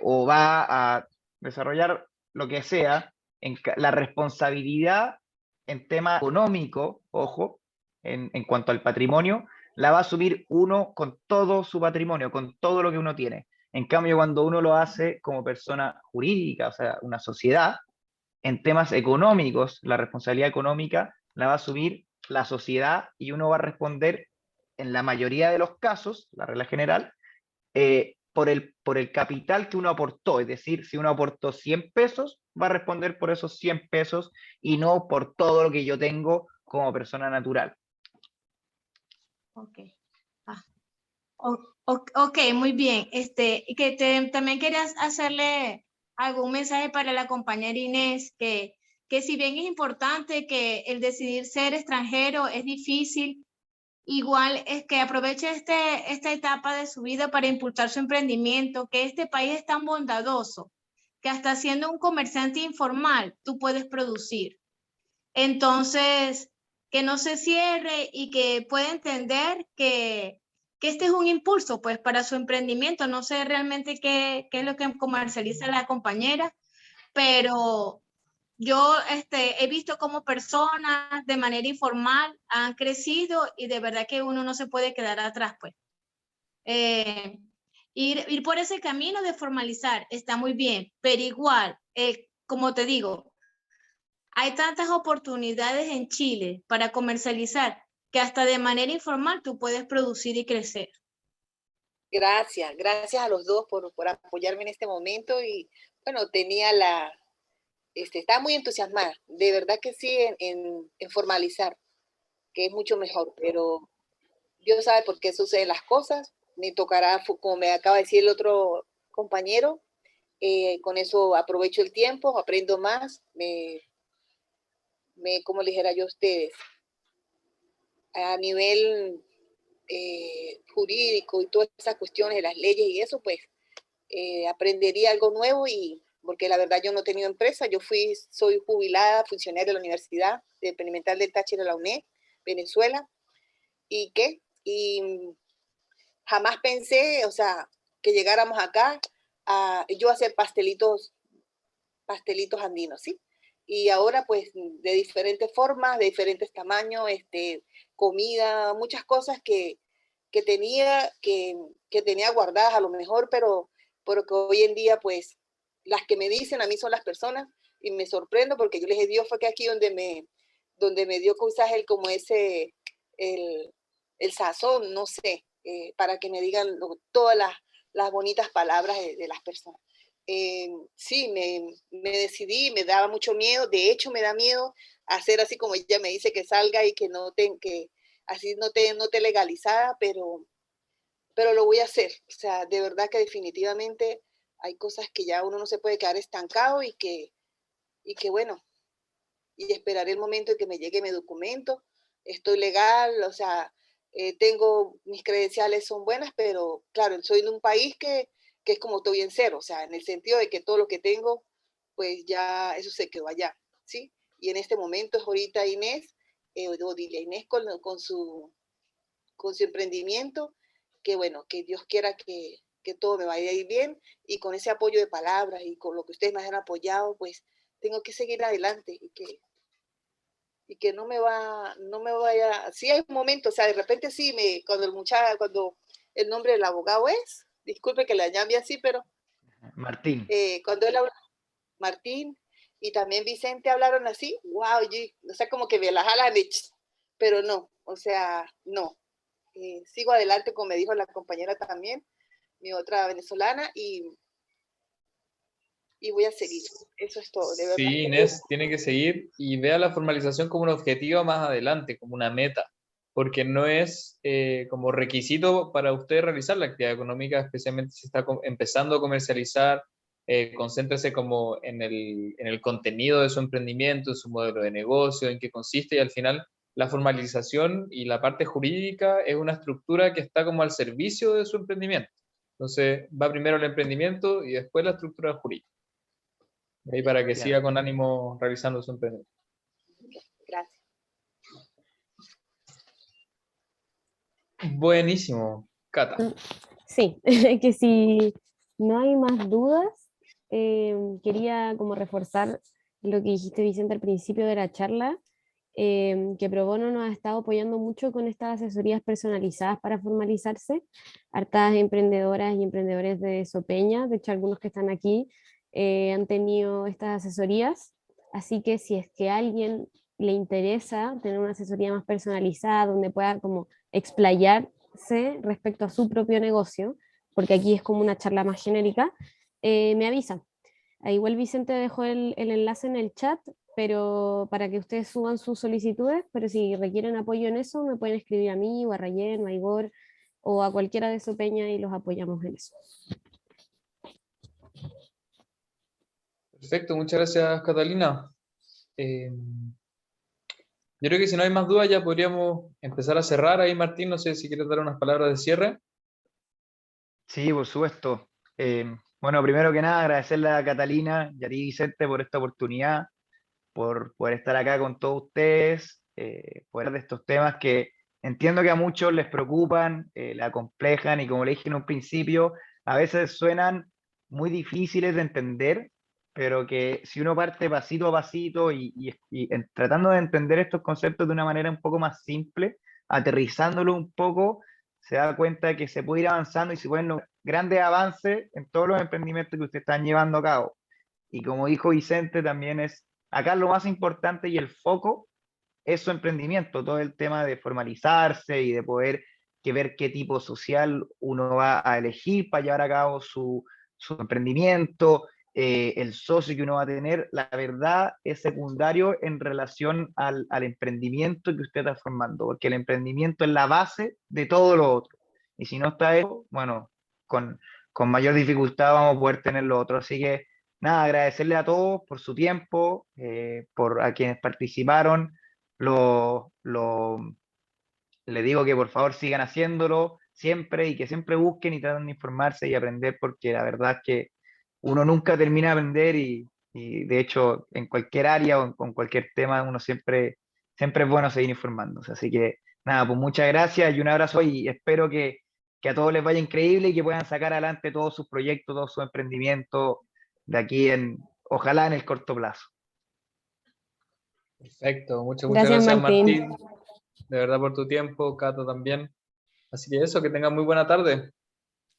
o va a desarrollar lo que sea, la responsabilidad en tema económico, ojo, en cuanto al patrimonio, la va a asumir uno con todo su patrimonio, con todo lo que uno tiene. En cambio, cuando uno lo hace como persona jurídica, o sea, una sociedad, en temas económicos, la responsabilidad económica la va a asumir la sociedad y uno va a responder, en la mayoría de los casos, la regla general, por el capital que uno aportó. Es decir, si uno aportó 100 pesos, va a responder por esos 100 pesos y no por todo lo que yo tengo como persona natural. Ok. Ok, muy bien. También querías hacerle algún mensaje para la compañera Inés, que si bien es importante que el decidir ser extranjero es difícil, igual es que aproveche esta etapa de su vida para impulsar su emprendimiento, que este país es tan bondadoso, que hasta siendo un comerciante informal, tú puedes producir. Entonces, que no se cierre y que pueda entender que este es un impulso pues para su emprendimiento. No sé realmente qué es lo que comercializa la compañera, pero yo he visto cómo personas de manera informal han crecido y de verdad que uno no se puede quedar atrás, pues. Ir por ese camino de formalizar está muy bien, pero igual, como te digo, hay tantas oportunidades en Chile para comercializar que hasta de manera informal tú puedes producir y crecer. Gracias, gracias a los dos por apoyarme en este momento y bueno, estaba muy entusiasmada, de verdad que sí, en formalizar, que es mucho mejor, pero Dios sabe por qué suceden las cosas, me tocará, como me acaba de decir el otro compañero, con eso aprovecho el tiempo, aprendo más, como les dijera yo a ustedes, a nivel jurídico y todas esas cuestiones de las leyes y eso, pues aprendería algo nuevo y porque la verdad yo no he tenido empresa, soy jubilada, funcionaria de la Universidad Experimental del Táchira de la UNED, Venezuela, y jamás pensé, o sea, que llegáramos acá a yo hacer pastelitos andinos, ¿sí? Y ahora pues de diferentes formas, de diferentes tamaños, comida, muchas cosas que tenía guardadas a lo mejor, pero que hoy en día, pues, las que me dicen a mí son las personas, y me sorprendo porque yo les dije, Dios fue que aquí donde me dio quizás el sazón, no sé, para que me digan todas las bonitas palabras de las personas. Sí, me decidí, me daba mucho miedo, de hecho me da miedo hacer así como ella me dice que salga y que así no te legalizada, pero lo voy a hacer. O sea, de verdad que definitivamente hay cosas que ya uno no se puede quedar estancado y que bueno, y esperaré el momento en que me llegue mi documento. Estoy legal, o sea, mis credenciales son buenas, pero claro, soy de un país que es como estoy en cero, o sea, en el sentido de que todo lo que tengo, pues ya eso se quedó allá, ¿sí? Y en este momento es ahorita Inés, Odilia Inés con su emprendimiento, que bueno, que Dios quiera que todo me vaya a ir bien, y con ese apoyo de palabras y con lo que ustedes me han apoyado, pues tengo que seguir adelante y que no me vaya, sí hay un momento, o sea, de repente sí, cuando el nombre del abogado es, disculpe que le llame así, pero Martín. cuando él habla, Martín y también Vicente hablaron así, wow, o sea, como que me la jalan, pero no, o sea, no. Sigo adelante, como me dijo la compañera también, mi otra venezolana, y voy a seguir. Eso es todo, de verdad. Sí, Inés, tiene que seguir y vea la formalización como un objetivo más adelante, como una meta, porque no es como requisito para usted realizar la actividad económica, especialmente si está empezando a comercializar. Concéntrese como en el contenido de su emprendimiento, en su modelo de negocio, en qué consiste, y al final la formalización y la parte jurídica es una estructura que está como al servicio de su emprendimiento. Entonces va primero el emprendimiento y después la estructura jurídica. Ahí para que siga con ánimo realizando su emprendimiento. Gracias. Buenísimo, Cata. Sí, que si no hay más dudas, quería como reforzar lo que dijiste, Vicente, al principio de la charla, que Pro Bono nos ha estado apoyando mucho con estas asesorías personalizadas para formalizarse. Hartas emprendedoras y emprendedores de Sopeña, de hecho algunos que están aquí, han tenido estas asesorías, así que si es que a alguien le interesa tener una asesoría más personalizada, donde pueda como explayarse respecto a su propio negocio, porque aquí es como una charla más genérica, me avisa. Igual Vicente dejó el enlace en el chat, pero para que ustedes suban sus solicitudes, pero si requieren apoyo en eso, me pueden escribir a mí, o a Rayén, o a Igor, o a cualquiera de Sopeña y los apoyamos en eso. Perfecto, muchas gracias, Catalina. Yo creo que si no hay más dudas ya podríamos empezar a cerrar. Ahí, Martín, no sé si quieres dar unas palabras de cierre. Sí, por supuesto. Bueno, primero que nada, agradecerle a Catalina y a ti, Vicente, por esta oportunidad, por poder estar acá con todos ustedes, por hablar de estos temas que entiendo que a muchos les preocupan, les acomplejan, y como le dije en un principio, a veces suenan muy difíciles de entender, pero que si uno parte pasito a pasito tratando de entender estos conceptos de una manera un poco más simple, aterrizándolo un poco, se da cuenta que se puede ir avanzando y se pueden lograr grandes avances en todos los emprendimientos que ustedes están llevando a cabo. Y como dijo Vicente, también acá lo más importante y el foco es su emprendimiento, todo el tema de formalizarse y de poder ver qué tipo social uno va a elegir para llevar a cabo su emprendimiento, el socio que uno va a tener, la verdad es secundario en relación al emprendimiento que usted está formando, porque el emprendimiento es la base de todo lo otro. Y si no está eso, bueno, con mayor dificultad vamos a poder tener lo otro. Así que nada, agradecerle a todos por su tiempo, por a quienes participaron. Les digo que por favor sigan haciéndolo siempre y que siempre busquen y traten de informarse y aprender, porque la verdad es que uno nunca termina de aprender y de hecho en cualquier área o con cualquier tema uno siempre es bueno seguir informándose. Así que nada, pues muchas gracias y un abrazo, y espero que a todos les vaya increíble y que puedan sacar adelante todos sus proyectos, todos sus emprendimientos de aquí ojalá en el corto plazo. Perfecto, muchas Gracias, gracias, Martín. Martín. De verdad por tu tiempo, Cata también. Así que eso, que tengan muy buena tarde.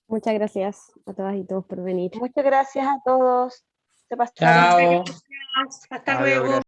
Muchas gracias a todas y todos por venir. Muchas gracias a todos. Se pasaron. Hasta Adiós, luego. gracias.